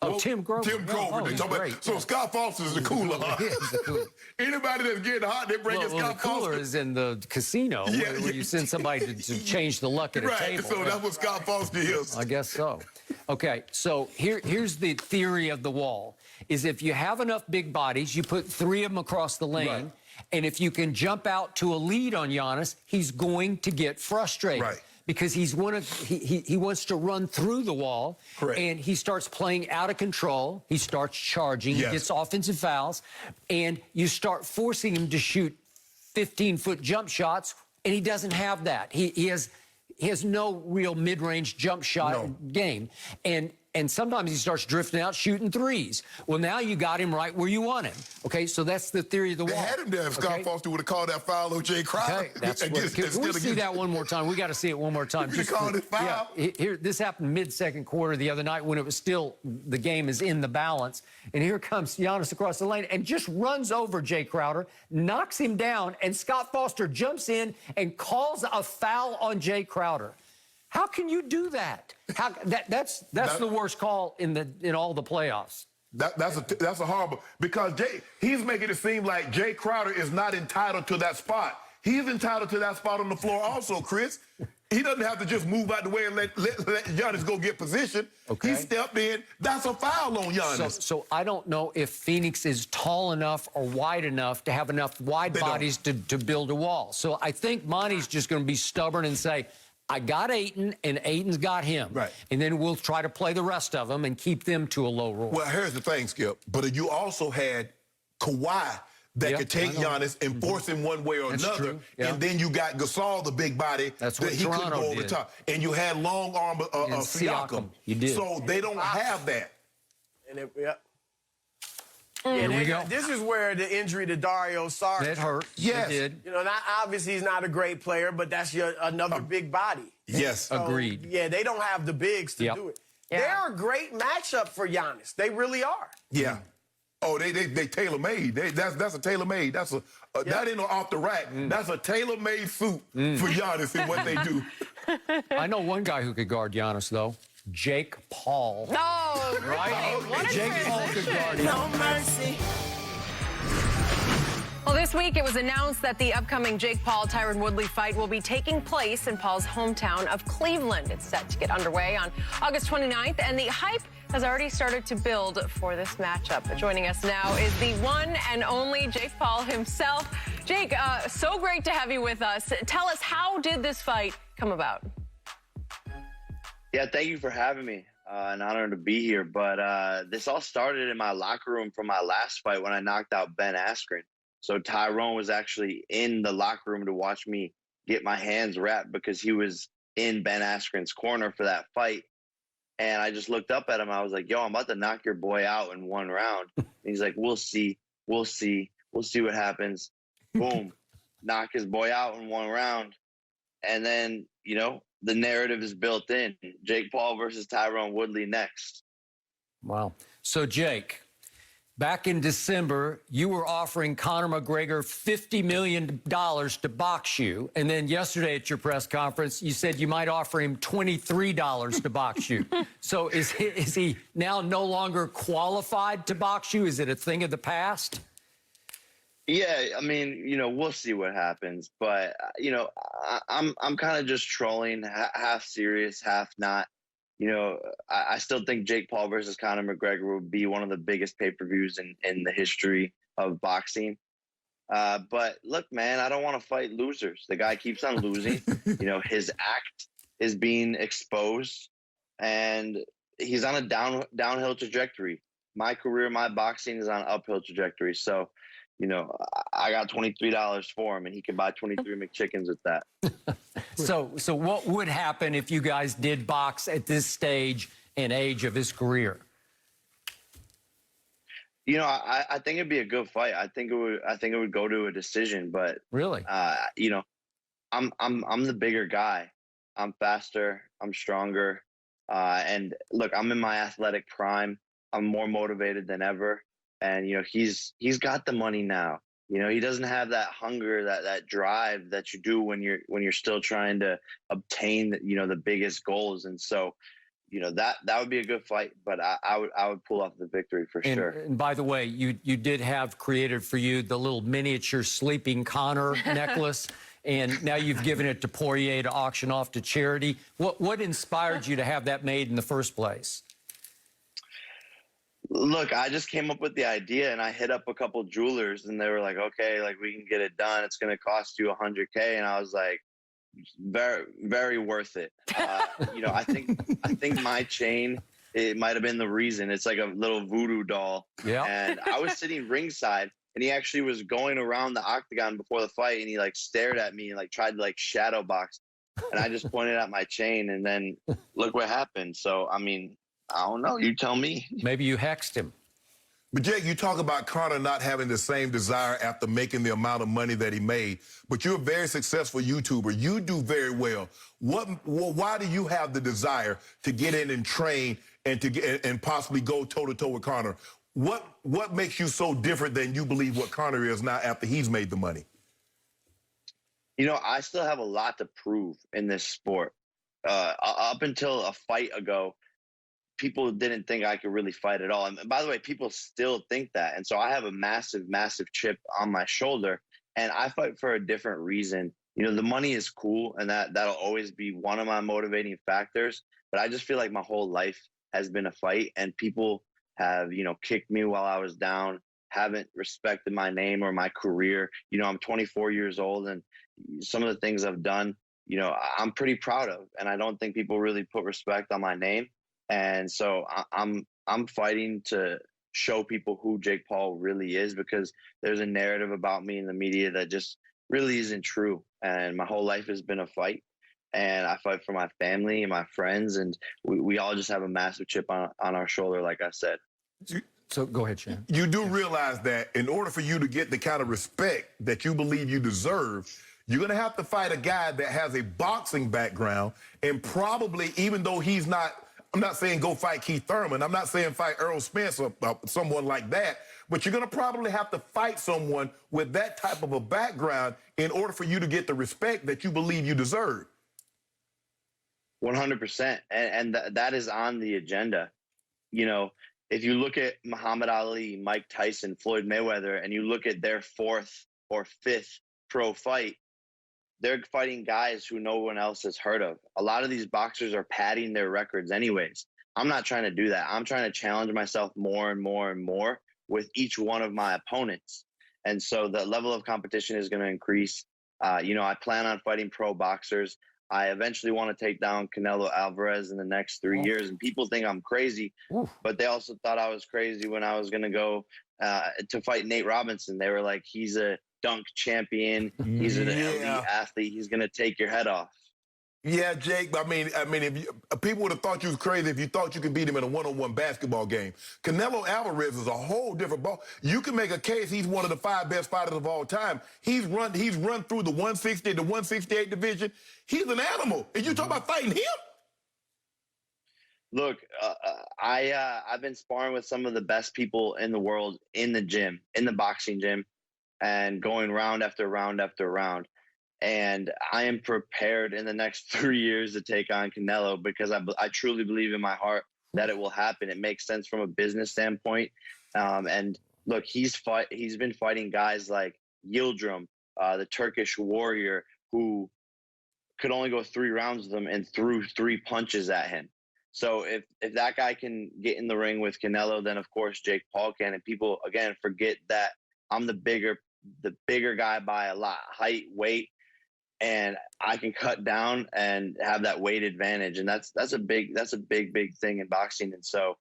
Oh, Tim Grover. Tim Grover. So Scott Foster's the cooler, huh? He is the cooler. Anybody that's getting hot, they bring in Scott Foster. The cooler is in the casino where you send somebody to change the luck at a table. So that's what Scott Foster is. I guess so. Okay, so here's the theory of the wall, is if you have enough big bodies, you put 3 of them across the lane, Right. and if you can jump out to a lead on Giannis, he's going to get frustrated. Right. Because he wants to run through the wall, Correct. and he starts playing out of control. He starts charging. Yes. He gets offensive fouls, and you start forcing him to shoot 15-foot jump shots, and he doesn't have that. He has no real mid-range jump shot game, and sometimes he starts drifting out shooting threes. Well, now you got him right where you want him. Okay, so that's the theory of the wall. They had him there if Scott Foster would have called that foul on Jay Crowder. Okay, that's what. Can we see that one more time? We got to see it one more time. He called it foul. Yeah, here, this happened mid-second quarter the other night when it was still, the game is in the balance. And here comes Giannis across the lane and just runs over Jay Crowder, knocks him down, and Scott Foster jumps in and calls a foul on Jay Crowder. How can you do that? That's the worst call in all the playoffs. That's a horrible, because he's making it seem like Jay Crowder is not entitled to that spot. He's entitled to that spot on the floor also, Chris. He doesn't have to just move out the way and let Giannis go get position. Okay. He stepped in. That's a foul on Giannis. So I don't know if Phoenix is tall enough or wide enough to have enough wide bodies to build a wall. So I think Monty's just going to be stubborn and say, I got Ayton, and Ayton's got him. Right. And then we'll try to play the rest of them and keep them to a low roll. Well, here's the thing, Skip. But you also had Kawhi that could take Giannis and force him one way or another. Yeah. And then you got Gasol, the big body, that he couldn't Toronto go over the top. And you had long arm Siakam. You did. So they don't have that. And Here we go. This is where the injury to Dario Saric. It hurt. Yes. It did. You know, obviously he's not a great player, but that's another big body. Yes. So, Agreed. Yeah, they don't have the bigs to do it. Yeah. They're a great matchup for Giannis. They really are. Yeah. Oh, they tailor-made. That's a tailor-made. That ain't no off the rack. That's a tailor-made suit for Giannis and what they do. I know one guy who could guard Giannis, though. Jake Paul. Oh, really? Right? What a Jake Paul could guard him. No mercy. Well, this week it was announced that the upcoming Jake Paul-Tyron Woodley fight will be taking place in Paul's hometown of Cleveland. It's set to get underway on August 29th, and the hype has already started to build for this matchup. Joining us now is the one and only Jake Paul himself. Jake, so great to have you with us. Tell us, how did this fight come about? Yeah, thank you for having me. An honor to be here. But this all started in my locker room from my last fight when I knocked out Ben Askren. So Tyron was actually in the locker room to watch me get my hands wrapped because he was in Ben Askren's corner for that fight. And I just looked up at him. I was like, yo, I'm about to knock your boy out in one round. And he's like, we'll see. We'll see. We'll see what happens. Boom. Knock his boy out in one round. And then, you know, the narrative is built in. Jake Paul versus Tyron Woodley next. Wow. So, Jake, Back in December, you were offering Conor McGregor $50 million to box you. And then yesterday at your press conference, you said you might offer him $23 to box you. So is he now no longer qualified to box you? Is it a thing of the past? Yeah, I mean, we'll see what happens. But, I'm kind of just trolling, half serious, half not. I still think Jake Paul versus Conor McGregor would be one of the biggest pay-per-views in the history of boxing. But look, man, I don't want to fight losers. The guy keeps on losing. His act is being exposed, and he's on a downhill trajectory. My career, my boxing is on an uphill trajectory. So, I got $23 for him, and he can buy 23 McChickens with that. So what would happen if you guys did box at this stage and age of his career? I think it'd be a good fight. I think it would go to a decision. But really, I'm the bigger guy. I'm faster. I'm stronger. And look, I'm in my athletic prime. I'm more motivated than ever. And he's got the money now. He doesn't have that hunger, that drive that you do when you're still trying to obtain the biggest goals. And so, that would be a good fight. But I would pull off the victory for sure. And by the way, you did have created for you the little miniature sleeping Conor necklace, and now you've given it to Poirier to auction off to charity. What inspired you to have that made in the first place? Look, I just came up with the idea, and I hit up a couple jewelers, and they were like, okay, like, we can get it done. It's going to cost you $100K. And I was like, very, very worth it. I think my chain, it might've been the reason. It's like a little voodoo doll. Yeah. And I was sitting ringside, and he actually was going around the octagon before the fight, and he like stared at me and like tried to like shadow box. And I just pointed at my chain, and then look what happened. So, I mean, I don't know. You tell me. Maybe you hexed him. But, Jake, you talk about Conor not having the same desire after making the amount of money that he made, but you're a very successful YouTuber. You do very well. Why do you have the desire to get in and train and and possibly go toe-to-toe with Conor? What makes you so different than you believe what Conor is now after he's made the money? I still have a lot to prove in this sport. Up until a fight ago, people didn't think I could really fight at all. And by the way, people still think that. And so I have a massive, massive chip on my shoulder, and I fight for a different reason. The money is cool, and that'll always be one of my motivating factors. But I just feel like my whole life has been a fight, and people have, kicked me while I was down, haven't respected my name or my career. I'm 24 years old, and some of the things I've done, I'm pretty proud of. And I don't think people really put respect on my name. And so I'm fighting to show people who Jake Paul really is, because there's a narrative about me in the media that just really isn't true. And my whole life has been a fight, and I fight for my family and my friends, and we all just have a massive chip on our shoulder, like I said. So go ahead, Shannon. You do realize that in order for you to get the kind of respect that you believe you deserve, you're going to have to fight a guy that has a boxing background, and probably, even though he's not, I'm not saying go fight Keith Thurman. I'm not saying fight Earl Spence or someone like that. But you're going to probably have to fight someone with that type of a background in order for you to get the respect that you believe you deserve. 100%. And that is on the agenda. If you look at Muhammad Ali, Mike Tyson, Floyd Mayweather, and you look at their fourth or fifth pro fight, they're fighting guys who no one else has heard of. A lot of these boxers are padding their records anyways. I'm not trying to do that. I'm trying to challenge myself more and more and more with each one of my opponents. And so the level of competition is going to increase. I plan on fighting pro boxers. I eventually want to take down Canelo Alvarez in the next 3 years. And people think I'm crazy, but they also thought I was crazy when I was going to go to fight Nate Robinson. They were like, he's a dunk champion. He's an elite athlete. He's going to take your head off. Yeah, Jake. I mean, if people would have thought you was crazy if you thought you could beat him in a one-on-one basketball game. Canelo Alvarez is a whole different ball. You can make a case he's one of the 5 best fighters of all time. He's run through the 160, the 168 division. He's an animal. And you talk about fighting him? Look, I've been sparring with some of the best people in the world in the gym, in the boxing gym, and going round after round after round. And I am prepared in the next 3 years to take on Canelo because I truly believe in my heart that it will happen. It makes sense from a business standpoint. And look, he's been fighting guys like Yildirim, the Turkish warrior, who could only go 3 rounds with him and threw 3 punches at him. So if that guy can get in the ring with Canelo, then of course Jake Paul can. And people again forget that I'm the bigger guy by a lot, height, weight, and I can cut down and have that weight advantage. And that's a big thing in boxing. And so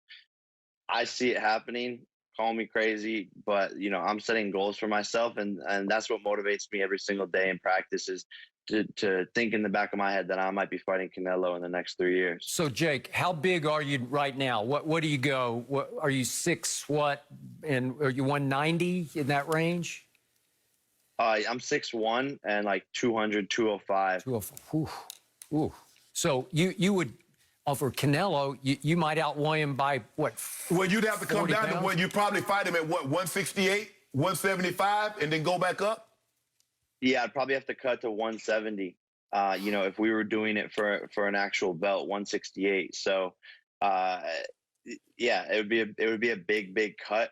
I see it happening. Call me crazy, but I'm setting goals for myself, and that's what motivates me every single day in practice is to think in the back of my head that I might be fighting Canelo in the next 3 years. So, Jake, how big are you right now? What do you go? What are you, 6 what? And are you 190 in that range? I'm 6'1" and like 200, 205. 205. Ooh. So you would, for Canelo, you might outweigh him by what? Well, you'd have to come down pounds? to what? You'd probably fight him at what, 168, 175, and then go back up? Yeah, I'd probably have to cut to 170. If we were doing it for an actual belt, 168. So, yeah, it would be a big cut.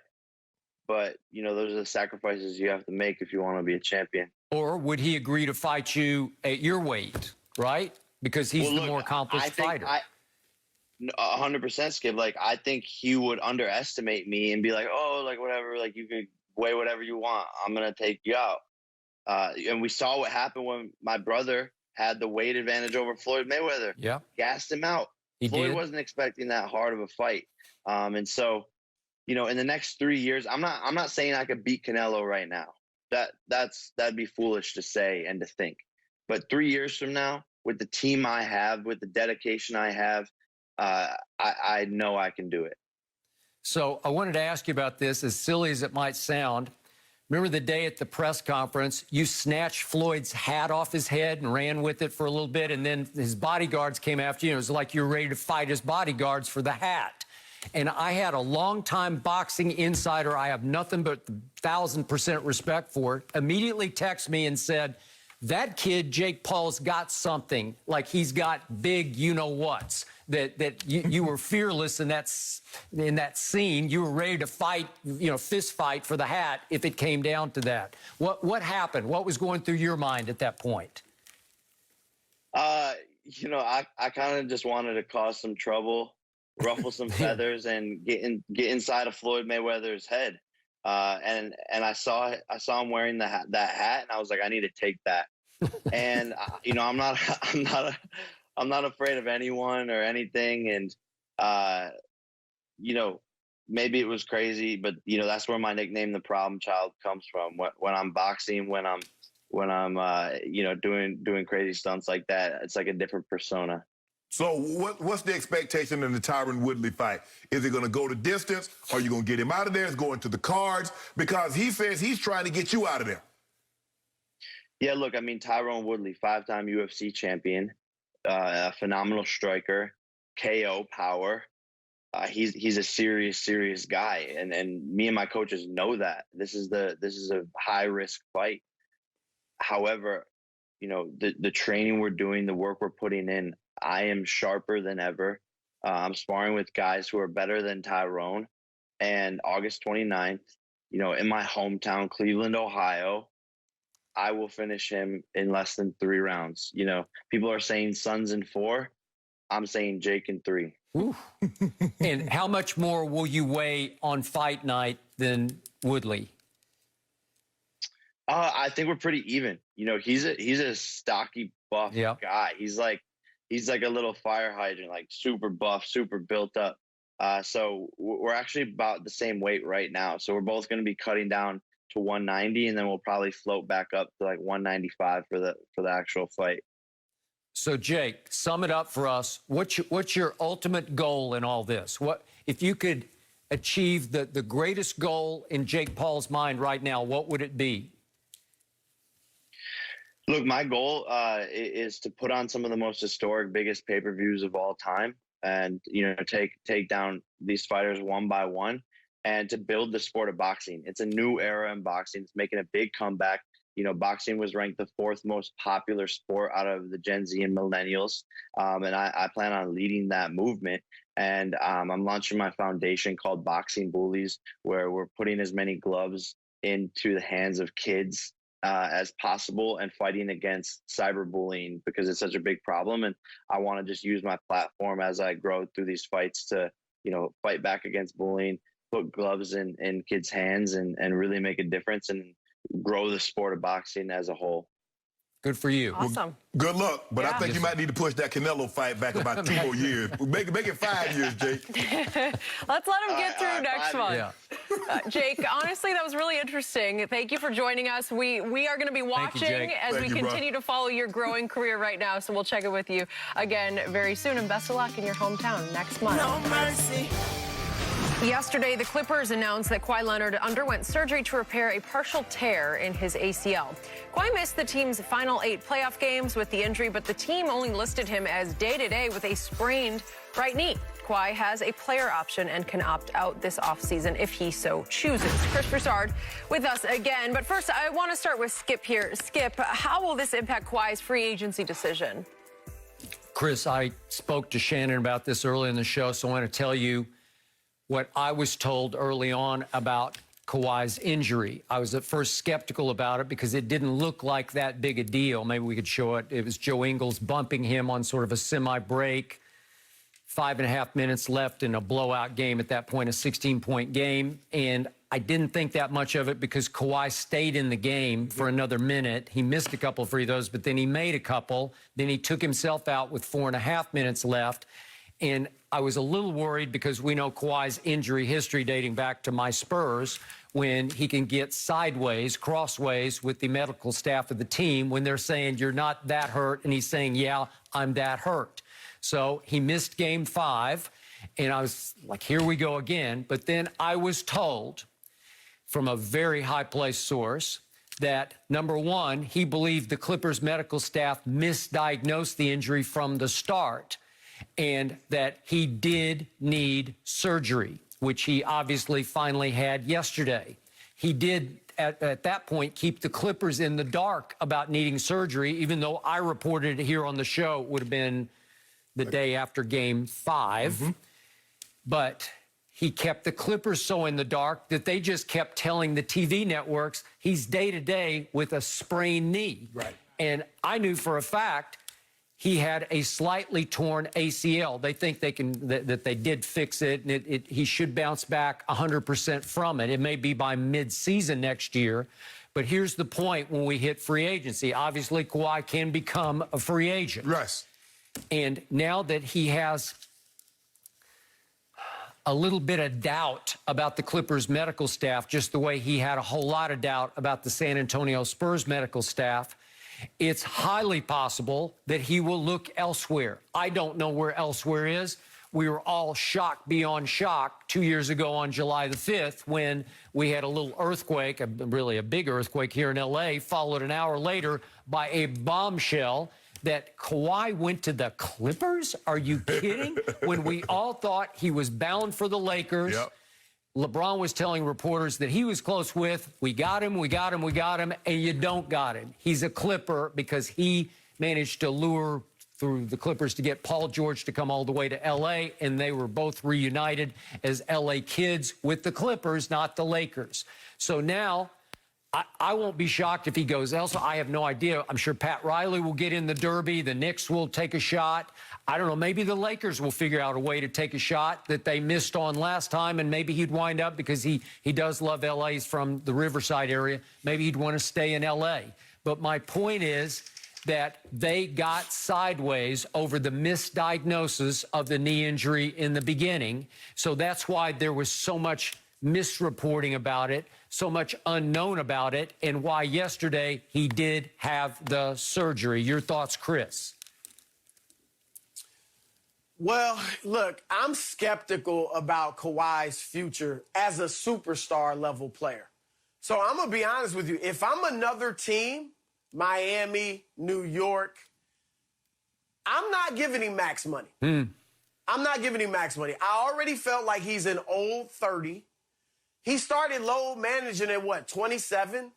But those are the sacrifices you have to make if you want to be a champion. Or would he agree to fight you at your weight, right? Because he's the more accomplished fighter. 100%, Skip. Like, I think he would underestimate me and be like, oh, like whatever, like you can weigh whatever you want. I'm gonna take you out. And we saw what happened when my brother had the weight advantage over Floyd Mayweather. Yeah, gassed him out. Floyd wasn't expecting that hard of a fight. And so, in the next 3 years, I'm not saying I could beat Canelo right now. That'd be foolish to say and to think. But 3 years from now, with the team I have, with the dedication I have, I know I can do it. So I wanted to ask you about this, as silly as it might sound. Remember the day at the press conference, you snatched Floyd's hat off his head and ran with it for a little bit, and then his bodyguards came after you. It was like you were ready to fight his bodyguards for the hat. And I had a longtime boxing insider, I have nothing but 1,000% respect for, immediately text me and said, that kid, Jake Paul's got something, like he's got big you-know-whats, that you were fearless in that scene. You were ready to fight, fist fight for the hat if it came down to that. What happened? What was going through your mind at that point? I kind of just wanted to cause some trouble, ruffle some feathers, and get inside of Floyd Mayweather's head. And I saw him wearing that hat, and I was like, I need to take that. And I'm not afraid of anyone or anything. And maybe it was crazy, but that's where my nickname, the Problem Child, comes from. When I'm boxing, when I'm doing crazy stunts like that, it's like a different persona. So what's the expectation in the Tyron Woodley fight? Is it going to go the distance? Are you going to get him out of there? Is it going to the cards? Because he says he's trying to get you out of there. Yeah, look, Tyron Woodley, 5-time UFC champion, a phenomenal striker, KO power. He's a serious guy, and me and my coaches know that. This is a high risk fight. However, the training we're doing, the work we're putting in, I am sharper than ever. I'm sparring with guys who are better than Tyron. And August 29th, in my hometown, Cleveland, Ohio, I will finish him in less than 3 rounds. People are saying Sons in 4. I'm saying Jake in 3. Ooh. And how much more will you weigh on fight night than Woodley? I think we're pretty even. He's a stocky, buff guy. He's like a little fire hydrant, like super buff, super built up. So we're actually about the same weight right now. So we're both going to be cutting down to 190, and then we'll probably float back up to like 195 for the actual fight. So Jake, sum it up for us. What's your ultimate goal in all this? What if you could achieve the greatest goal in Jake Paul's mind right now? What would it be? Look, my goal is to put on some of the most historic, biggest pay-per-views of all time. and, take down these fighters one by one and to build the sport of boxing. It's a new era in boxing. It's making a big comeback. Boxing was ranked the 4th most popular sport out of the Gen Z and millennials. And I plan on leading that movement. And I'm launching my foundation called Boxing Bullies, where we're putting as many gloves into the hands of kids as possible and fighting against cyberbullying because it's such a big problem. And I want to just use my platform as I grow through these fights to, fight back against bullying, put gloves in kids' hands and really make a difference and grow the sport of boxing as a whole. Good for you. Awesome. Well, good luck, but I think you might need to push that Canelo fight back about 2 more years. Make it 5 years, Jake. Let's let him get through next month. Yeah. Jake, honestly, that was really interesting. Thank you for joining us. We are going to be watching as we continue to follow your growing career right now, so we'll check in with you again very soon, and best of luck in your hometown next month. No mercy. Yesterday, the Clippers announced that Kawhi Leonard underwent surgery to repair a partial tear in his ACL. Kawhi missed the team's final 8 playoff games with the injury, but the team only listed him as day-to-day with a sprained right knee. Kawhi has a player option and can opt out this offseason if he so chooses. Chris Broussard with us again. But first, I want to start with Skip here. Skip, how will this impact Kawhi's free agency decision? Chris, I spoke to Shannon about this early in the show, so I want to tell you what I was told early on about Kawhi's injury. I was at first skeptical about it because it didn't look like that big a deal. Maybe we could show it. It was Joe Ingles bumping him on sort of a semi-break. 5.5 minutes left in a blowout game at that point, a 16-point game. And I didn't think that much of it because Kawhi stayed in the game for another minute. He missed a couple free throws, but then he made a couple. Then he took himself out with 4.5 minutes left. And I was a little worried because we know Kawhi's injury history dating back to my Spurs, when he can get sideways, crossways with the medical staff of the team when they're saying, you're not that hurt, and he's saying, yeah, I'm that hurt. So he missed game 5, and I was like, here we go again. But then I was told from a very high-placed source that, number one, he believed the Clippers medical staff misdiagnosed the injury from the start, and that he did need surgery, which he obviously finally had yesterday. He did, at that point, keep the Clippers in the dark about needing surgery, even though I reported it here on the show. It would have been the day after game 5. But he kept the Clippers so in the dark that they just kept telling the TV networks he's day-to-day with a sprained knee. Right. And I knew for a fact he had a slightly torn ACL. They think that they did fix it, and he should bounce back 100% from it. It may be by mid-season next year. But here's the point when we hit free agency. Obviously, Kawhi can become a free agent. Yes. And now that he has a little bit of doubt about the Clippers medical staff, just the way he had a whole lot of doubt about the San Antonio Spurs medical staff, it's highly possible that he will look elsewhere. I don't know where elsewhere is. We were all shocked beyond shock 2 years ago on July the 5th when we had a little earthquake, really a big earthquake here in L.A., followed an hour later by a bombshell that Kawhi went to the Clippers? Are you kidding? When we all thought he was bound for the Lakers. Yep. LeBron was telling reporters that he was close with, we got him, and you don't got him. He's a Clipper because he managed to lure through the Clippers to get Paul George to come all the way to L.A., and they were both reunited as L.A. kids with the Clippers, not the Lakers. So now I won't be shocked if he goes elsewhere. I have no idea. I'm sure Pat Riley will get in the Derby. The Knicks will take a shot. I don't know. Maybe the Lakers will figure out a way to take a shot that they missed on last time, and maybe he'd wind up, because he does love L.A. He's from the Riverside area. Maybe he'd want to stay in L.A. But my point is that they got sideways over the misdiagnosis of the knee injury in the beginning. So that's why there was so much misreporting about it, so much unknown about it, and why yesterday he did have the surgery. Your thoughts, Chris? Well, look, I'm skeptical about Kawhi's future as a superstar level player. So I'm going to be honest with you. If I'm another team, Miami, New York, I'm not giving him max money. I'm not giving him max money. I already felt like he's an old 30. He started load managing at what, 27?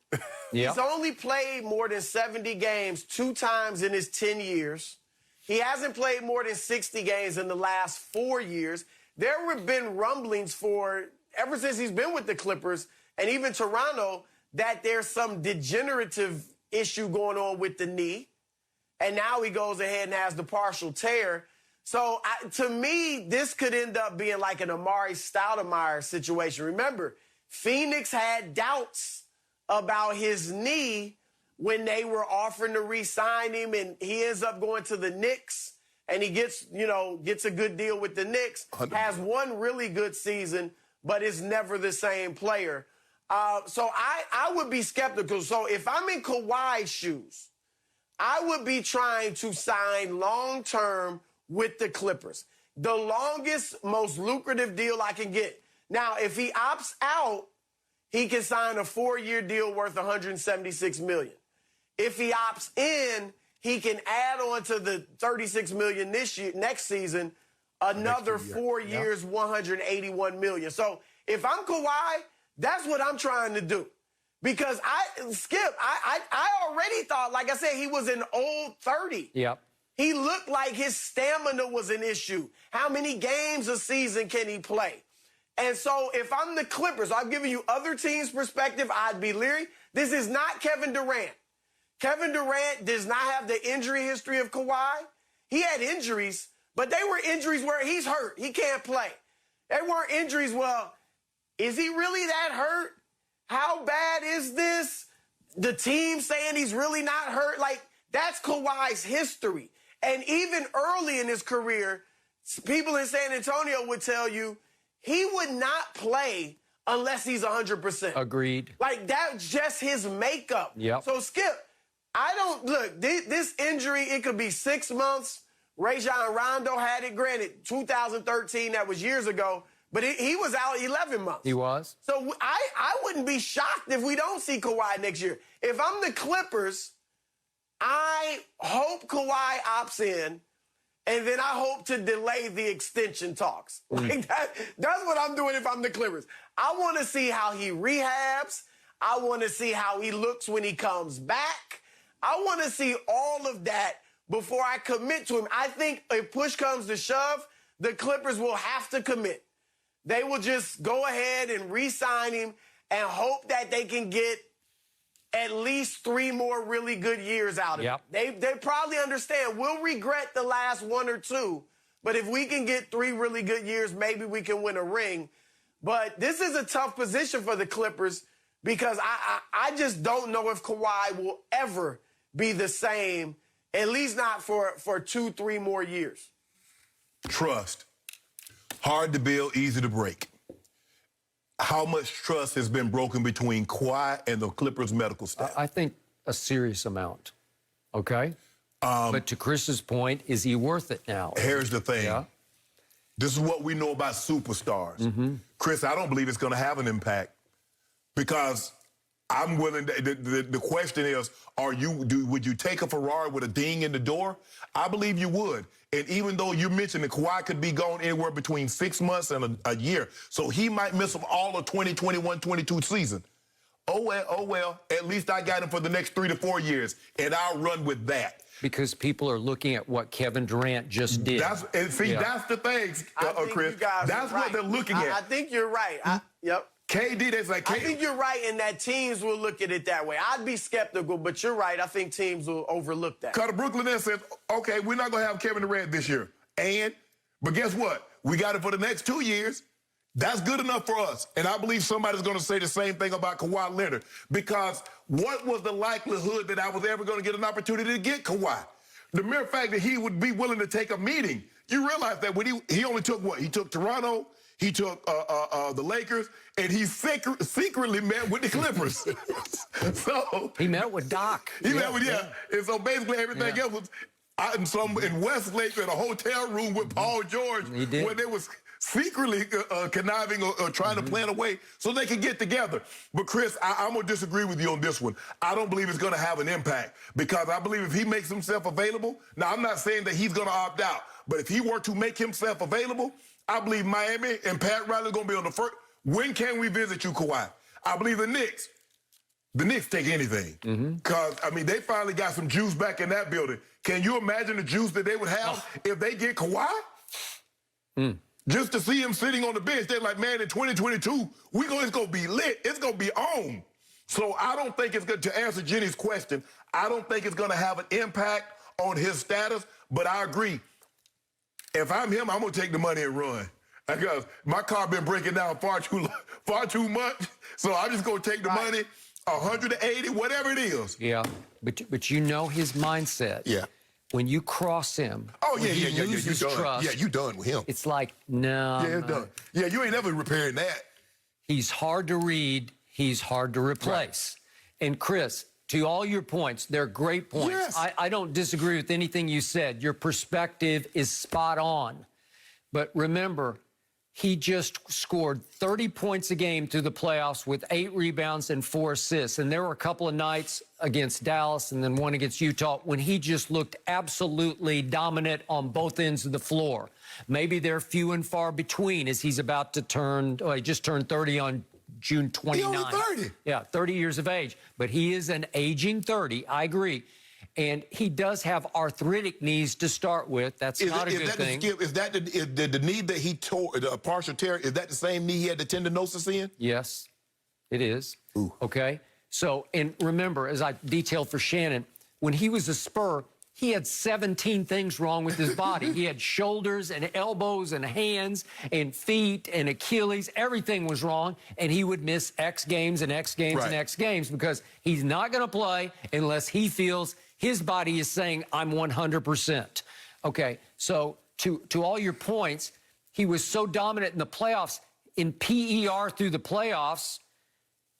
Yeah. He's only played more than 70 games 2 times in his 10 years. He hasn't played more than 60 games in the last 4 years. There have been rumblings ever since he's been with the Clippers and even Toronto that there's some degenerative issue going on with the knee. And now he goes ahead and has the partial tear. So, to me, this could end up being like an Amari Stoudemire situation. Remember, Phoenix had doubts about his knee when they were offering to re-sign him, and he ends up going to the Knicks, and he gets a good deal with the Knicks, has one really good season, but is never the same player. So I would be skeptical. So if I'm in Kawhi's shoes, I would be trying to sign long-term with the Clippers. The longest, most lucrative deal I can get. Now, if he opts out, he can sign a 4-year deal worth $176 million. If he opts in, he can add on to the $36 million next season, another 4 years, $181 million. So if I'm Kawhi, that's what I'm trying to do. Because I already thought, like I said, he was an old 30. Yep. He looked like his stamina was an issue. How many games a season can he play? And so if I'm the Clippers, I'm giving you other teams' perspective, I'd be leery. This is not Kevin Durant. Kevin Durant does not have the injury history of Kawhi. He had injuries, but they were injuries where he's hurt. He can't play. They weren't injuries, well, is he really that hurt? How bad is this? The team saying he's really not hurt? Like, that's Kawhi's history. And even early in his career, people in San Antonio would tell you he would not play unless he's 100%. Agreed. Like, that's just his makeup. Yep. So, Skip, this injury, it could be 6 months. Rajon Rondo had it, granted, 2013, that was years ago, but he was out 11 months. He was. So I wouldn't be shocked if we don't see Kawhi next year. If I'm the Clippers, I hope Kawhi opts in, and then I hope to delay the extension talks. Like that's what I'm doing if I'm the Clippers. I want to see how he rehabs. I want to see how he looks when he comes back. I want to see all of that before I commit to him. I think if push comes to shove, the Clippers will have to commit. They will just go ahead and re-sign him and hope that they can get at least 3 more really good years out of him. They probably understand we'll regret the last 1 or 2, but if we can get 3 really good years, maybe we can win a ring. But this is a tough position for the Clippers because I just don't know if Kawhi will ever be the same, at least not for 2-3 more years. Trust. Hard to build, easy to break. How much trust has been broken between Kawhi and the Clippers medical staff? I think a serious amount, okay? But to Chris's point, is he worth it now? Here's the thing. Yeah. This is what we know about superstars. Chris, I don't believe it's going to have an impact because I'm willing to, the question is, would you take a Ferrari with a ding in the door? I believe you would. And even though you mentioned that Kawhi could be gone anywhere between 6 months and a year, so he might miss all of 2021-22 season. Oh well, at least I got him for the next 3 to 4 years, and I'll run with that. Because people are looking at what Kevin Durant just did. That's the thing, Chris. That's what they're looking at. I think you're right. Yep. KD, that's like I think you're right in that teams will look at it that way. I'd be skeptical, but you're right. I think teams will overlook that. Because the Brooklyn Nets says, okay, we're not going to have Kevin Durant this year. But guess what? We got it for the next 2 years. That's good enough for us. And I believe somebody's going to say the same thing about Kawhi Leonard. Because what was the likelihood that I was ever going to get an opportunity to get Kawhi? The mere fact that he would be willing to take a meeting. You realize that when he only took what? He took Toronto, he took the Lakers, and he secretly met with the Clippers. So he met with Doc. He met with, And so basically everything else was in Westlake in a hotel room with Paul George where they was secretly conniving or trying to plan a way so they could get together. But, Chris, I'm going to disagree with you on this one. I don't believe it's going to have an impact because I believe if he makes himself available, now I'm not saying that he's going to opt out, But if he were to make himself available, I believe Miami and Pat Riley are going to be on the first. When can we visit you, Kawhi? I believe the Knicks take anything. Because, I mean, they finally got some juice back in that building. Can you imagine the juice that they would have if they get Kawhi? Just to see him sitting on the bench, they're like, man, in 2022, it's going to be lit. It's going to be on. So I don't think it's going to answer Jenny's question, I don't think it's going to have an impact on his status, but I agree. If I'm him, I'm going to take the money and run. Because my car been breaking down far too much. So I'm just going to take the money, 180, whatever it is. Yeah, but you know his mindset. Yeah. When you cross him, you done. Trust, Yeah, you done with him. It's like, no. Yeah, it's done. Yeah, you ain't never repairing that. He's hard to read. He's hard to replace. Right. And Chris, to all your points, they're great points. Yes. I don't disagree with anything you said. Your perspective is spot on. But remember, he just scored 30 points a game through the playoffs with 8 rebounds and 4 assists. And there were a couple of nights against Dallas and then one against Utah when he just looked absolutely dominant on both ends of the floor. Maybe they're few and far between as he's about to turn, he just turned 30 on June 29th. He only 30. Yeah, 30 years of age. But he is an aging 30, I agree. And he does have arthritic knees to start with. That's not a good thing. Is that the knee that he tore, the partial tear, is that the same knee he had the tendinosis in? Yes, it is. Ooh. Okay? So, and remember, as I detailed for Shannon, when he was a Spur, he had 17 things wrong with his body. He had shoulders and elbows and hands and feet and Achilles. Everything was wrong, and he would miss X games and X games and X games because he's not going to play unless he feels his body is saying, I'm 100%. Okay, so to all your points, he was so dominant in the playoffs. In PER through the playoffs,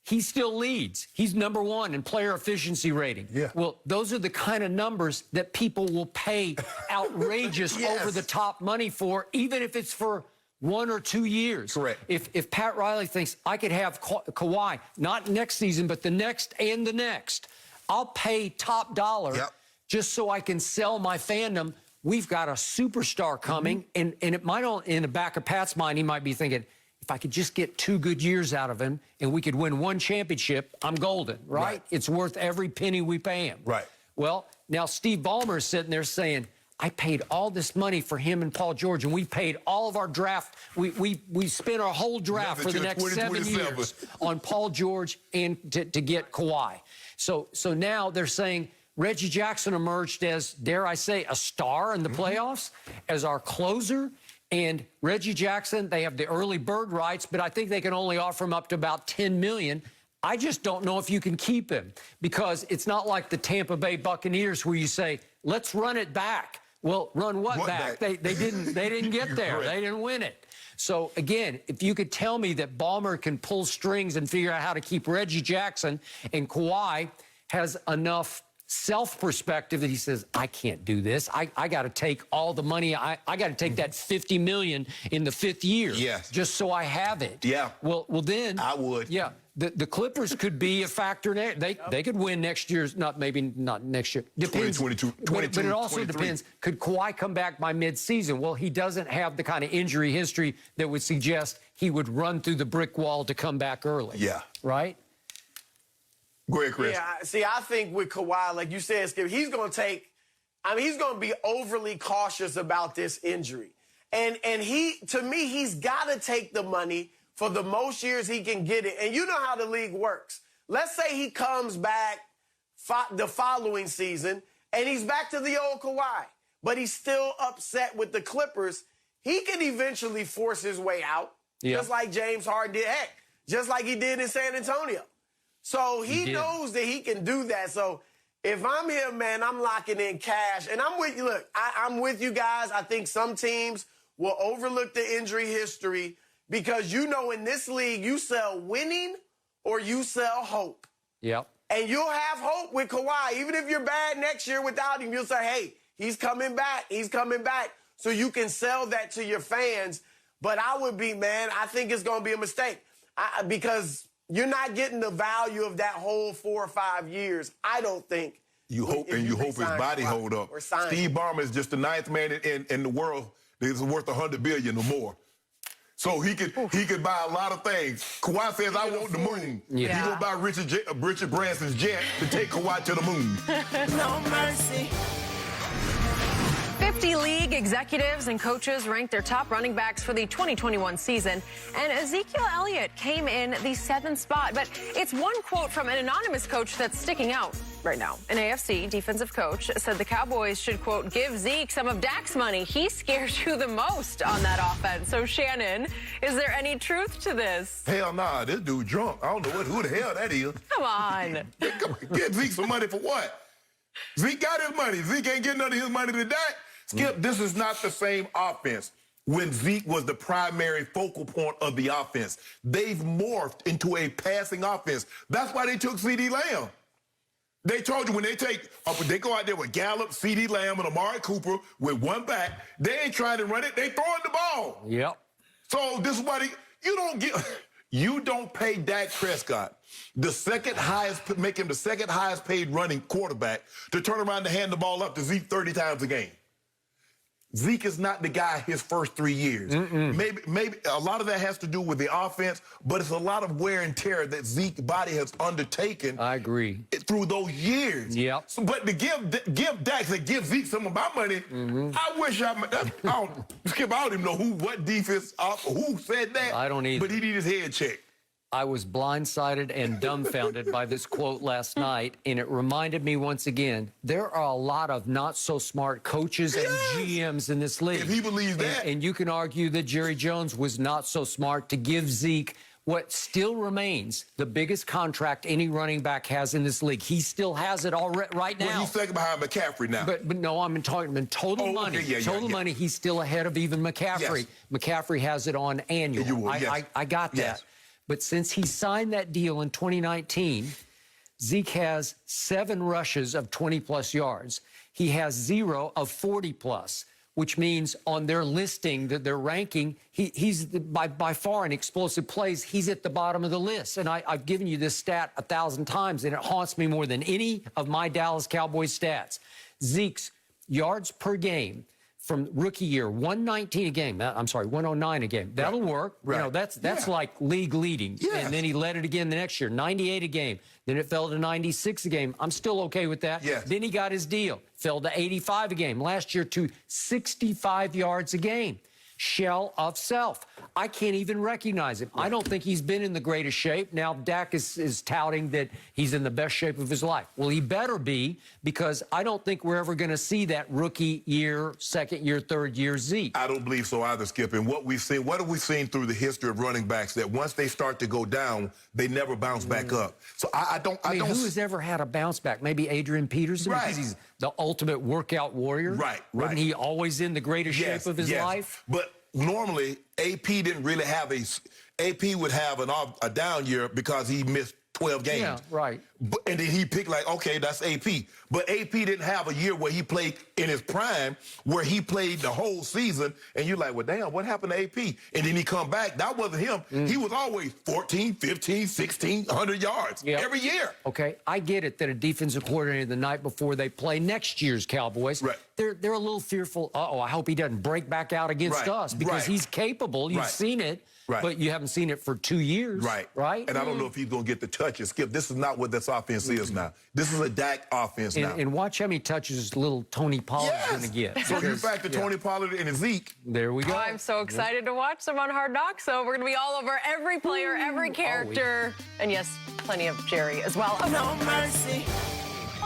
he still leads. He's #1 in player efficiency rating. Yeah. Well, those are the kind of numbers that people will pay outrageous over-the-top money for, even if it's for 1 or 2 years. Correct. If Pat Riley thinks I could have Kawhi, not next season, but the next and the next, I'll pay top dollar just so I can sell my fandom. We've got a superstar coming, and it might, in the back of Pat's mind, he might be thinking, if I could just get 2 good years out of him and we could win 1 championship, I'm golden, right? It's worth every penny we pay him. Right. Well, now Steve Ballmer is sitting there saying, I paid all this money for him and Paul George, and we paid all of our draft. We spent our whole draft for the next 7 years on Paul George and to get Kawhi. So now they're saying Reggie Jackson emerged as, dare I say, a star in the playoffs as our closer. And Reggie Jackson, they have the early bird rights, but I think they can only offer him up to about $10 million. I just don't know if you can keep him because it's not like the Tampa Bay Buccaneers where you say, let's run it back. Well, run what back? They didn't get there. They didn't win it. So, again, if you could tell me that Ballmer can pull strings and figure out how to keep Reggie Jackson and Kawhi has enough self-perspective that he says, I can't do this. I got to take all the money. I got to take that $50 million in the 5th year just so I have it. Yeah. Well, then. I would. Yeah. The Clippers could be a factor. They could win next year's, not next year. Depends. 2022, but it also depends. Could Kawhi come back by mid-season? Well, he doesn't have the kind of injury history that would suggest he would run through the brick wall to come back early. Yeah. Right? Go ahead, Chris. Yeah, see, I think with Kawhi, like you said, Skip, he's going to be overly cautious about this injury. And to me, he's got to take the money for the most years he can get it. And you know how the league works. Let's say he comes back the following season and he's back to the old Kawhi, but he's still upset with the Clippers. He can eventually force his way out, just like James Harden did. Heck, just like he did in San Antonio. So he knows that he can do that. So if I'm him, man, I'm locking in cash. And I'm with you. Look, I'm with you guys. I think some teams will overlook the injury history because, you know, in this league, you sell winning or you sell hope. Yep. And you'll have hope with Kawhi. Even if you're bad next year without him, you'll say, hey, he's coming back. He's coming back. So you can sell that to your fans. But I would be, man, I think it's going to be a mistake because you're not getting the value of that whole 4 or 5 years, I don't think, You hope his body hold up. Steve Ballmer is just the 9th man in the world that is worth $100 billion or more. So he could buy a lot of things. Kawhi says, "I want the moon." Yeah. He gonna buy Richard Branson's jet to take Kawhi to the moon. No mercy. 50 league executives and coaches ranked their top running backs for the 2021 season, and Ezekiel Elliott came in the 7th spot. But it's one quote from an anonymous coach that's sticking out right now. An AFC defensive coach said the Cowboys should, quote, give Zeke some of Dak's money. He scares you the most on that offense. So, Shannon, is there any truth to this? Hell nah, this dude drunk. I don't know who the hell that is. Come on. Get Zeke some money for what? Zeke got his money. Zeke ain't getting none of his money to Dak. Skip, this is not the same offense when Zeke was the primary focal point of the offense. They've morphed into a passing offense. That's why they took C.D. Lamb. They told you when they go out there with Gallup, C.D. Lamb, and Amari Cooper with one back, they ain't trying to run it. They throwing the ball. Yep. So this is why you don't pay Dak Prescott make him the second highest paid running quarterback to turn around and hand the ball up to Zeke 30 times a game. Zeke is not the guy his first 3 years. Maybe a lot of that has to do with the offense, but it's a lot of wear and tear that Zeke's body has undertaken. I agree. Through those years. Yep. So, but to give Dak, to give Zeke some of my money, I wish Skip, I don't even know what defense, who said that. I don't either. But he need his head checked. I was blindsided and dumbfounded by this quote last night, and it reminded me once again, there are a lot of not-so-smart coaches and GMs in this league. If he believes that. And you can argue that Jerry Jones was not so smart to give Zeke what still remains the biggest contract any running back has in this league. He still has it all right now. Well, he's second behind McCaffrey now. But no, I'm talking in total money. Okay, total money, he's still ahead of even McCaffrey. Yes. McCaffrey has it on annual. I got that. Yes. But since he signed that deal in 2019, Zeke has 7 rushes of 20-plus yards. He has 0 of 40-plus, which means on their listing, that their ranking, he's by far in explosive plays, he's at the bottom of the list. And I've given you this stat 1,000 times, and it haunts me more than any of my Dallas Cowboys stats. Zeke's yards per game from rookie year, 119 a game. I'm sorry, 109 a game. That'll work. Right. You know, that's like league leading. Yes. And then he led it again the next year, 98 a game. Then it fell to 96 a game. I'm still okay with that. Yes. Then he got his deal. Fell to 85 a game. Last year to 65 yards a game. Shell of self. I can't even recognize him. I don't think he's been in the greatest shape. Now, Dak is touting that he's in the best shape of his life. Well, he better be, because I don't think we're ever going to see that rookie year, second year, third year Zeke. I don't believe so either, Skip. And what have we seen through the history of running backs, that once they start to go down, they never bounce back up. So I don't. Who has ever had a bounce back? Maybe Adrian Peterson, right, because he's the ultimate workout warrior. Right. Wasn't he always in the greatest shape of his life? But normally, AP didn't really have AP would have a down year because he missed 12 games. Yeah, right. And then he picked like, okay, that's AP. But AP didn't have a year where he played in his prime, where he played the whole season, and you're like, well, damn, what happened to AP? And then he come back. That wasn't him. He was always 14, 15, 16, 100 yards every year. Okay, I get it that a defensive coordinator the night before they play next year's Cowboys, they're a little fearful. Uh-oh, I hope he doesn't break back out against us, because he's capable. You've seen it. Right. But you haven't seen it for 2 years. Right? And I don't know if he's going to get the touches. Skip, this is not what this offense is now. This is a Dak offense now. And watch how many touches little Tony Pollard's going to get. So you factor Tony Pollard and Zeke. There we go. I'm so excited to watch them on Hard Knocks. So we're going to be all over every player, every character. And yes, plenty of Jerry as well. Oh, no mercy.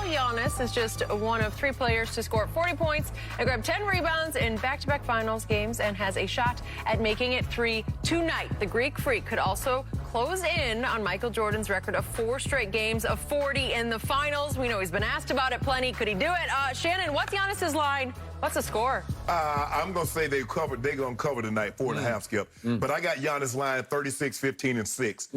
Giannis is just one of 3 players to score 40 points and grab 10 rebounds in back-to-back finals games, and has a shot at making it 3 tonight. The Greek Freak could also close in on Michael Jordan's record of 4 straight games of 40 in the finals. We know he's been asked about it plenty. Could he do it? Shannon, what's Giannis's line? What's the score? I'm going to say they're going to cover tonight, 4.5, Skip. But I got Giannis line 36, 15, and 6.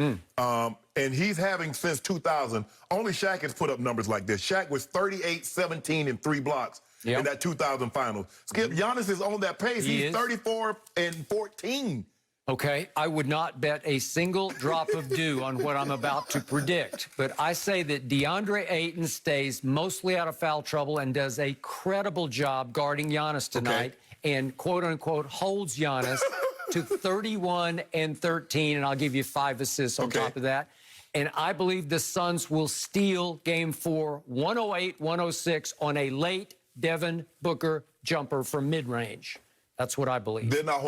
And he's having, since 2000, only Shaq has put up numbers like this. Shaq was 38, 17, and 3 blocks in that 2000 final. Skip, Giannis is on that pace. He's 34 and 14 Okay, I would not bet a single drop of dew on what I'm about to predict, but I say that DeAndre Ayton stays mostly out of foul trouble and does a credible job guarding Giannis tonight and, quote-unquote, holds Giannis to 31 and 13, and I'll give you 5 assists on top of that. And I believe the Suns will steal Game 4, 108-106 on a late Devin Booker jumper from mid-range. That's what I believe. They're not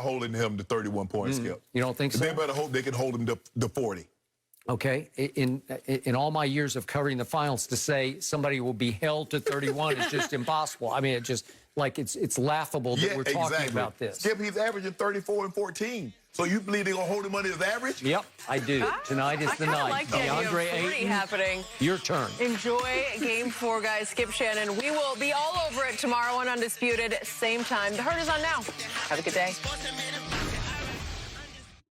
holding him to 31 points, Skip. You don't think so? They better hope they can hold him to 40. Okay. In all my years of covering the finals, to say somebody will be held to 31 is just impossible. I mean, it just like it's laughable that we're talking about this. Skip, he's averaging 34 and 14. So you believe they're going to hold him under his average? Yep, I do. Tonight is the night. Like the DeAndre Ayton happening. Your turn. Enjoy Game 4, guys. Skip, Shannon. We will be all over it tomorrow on Undisputed, same time. The Herd is on now. Have a good day.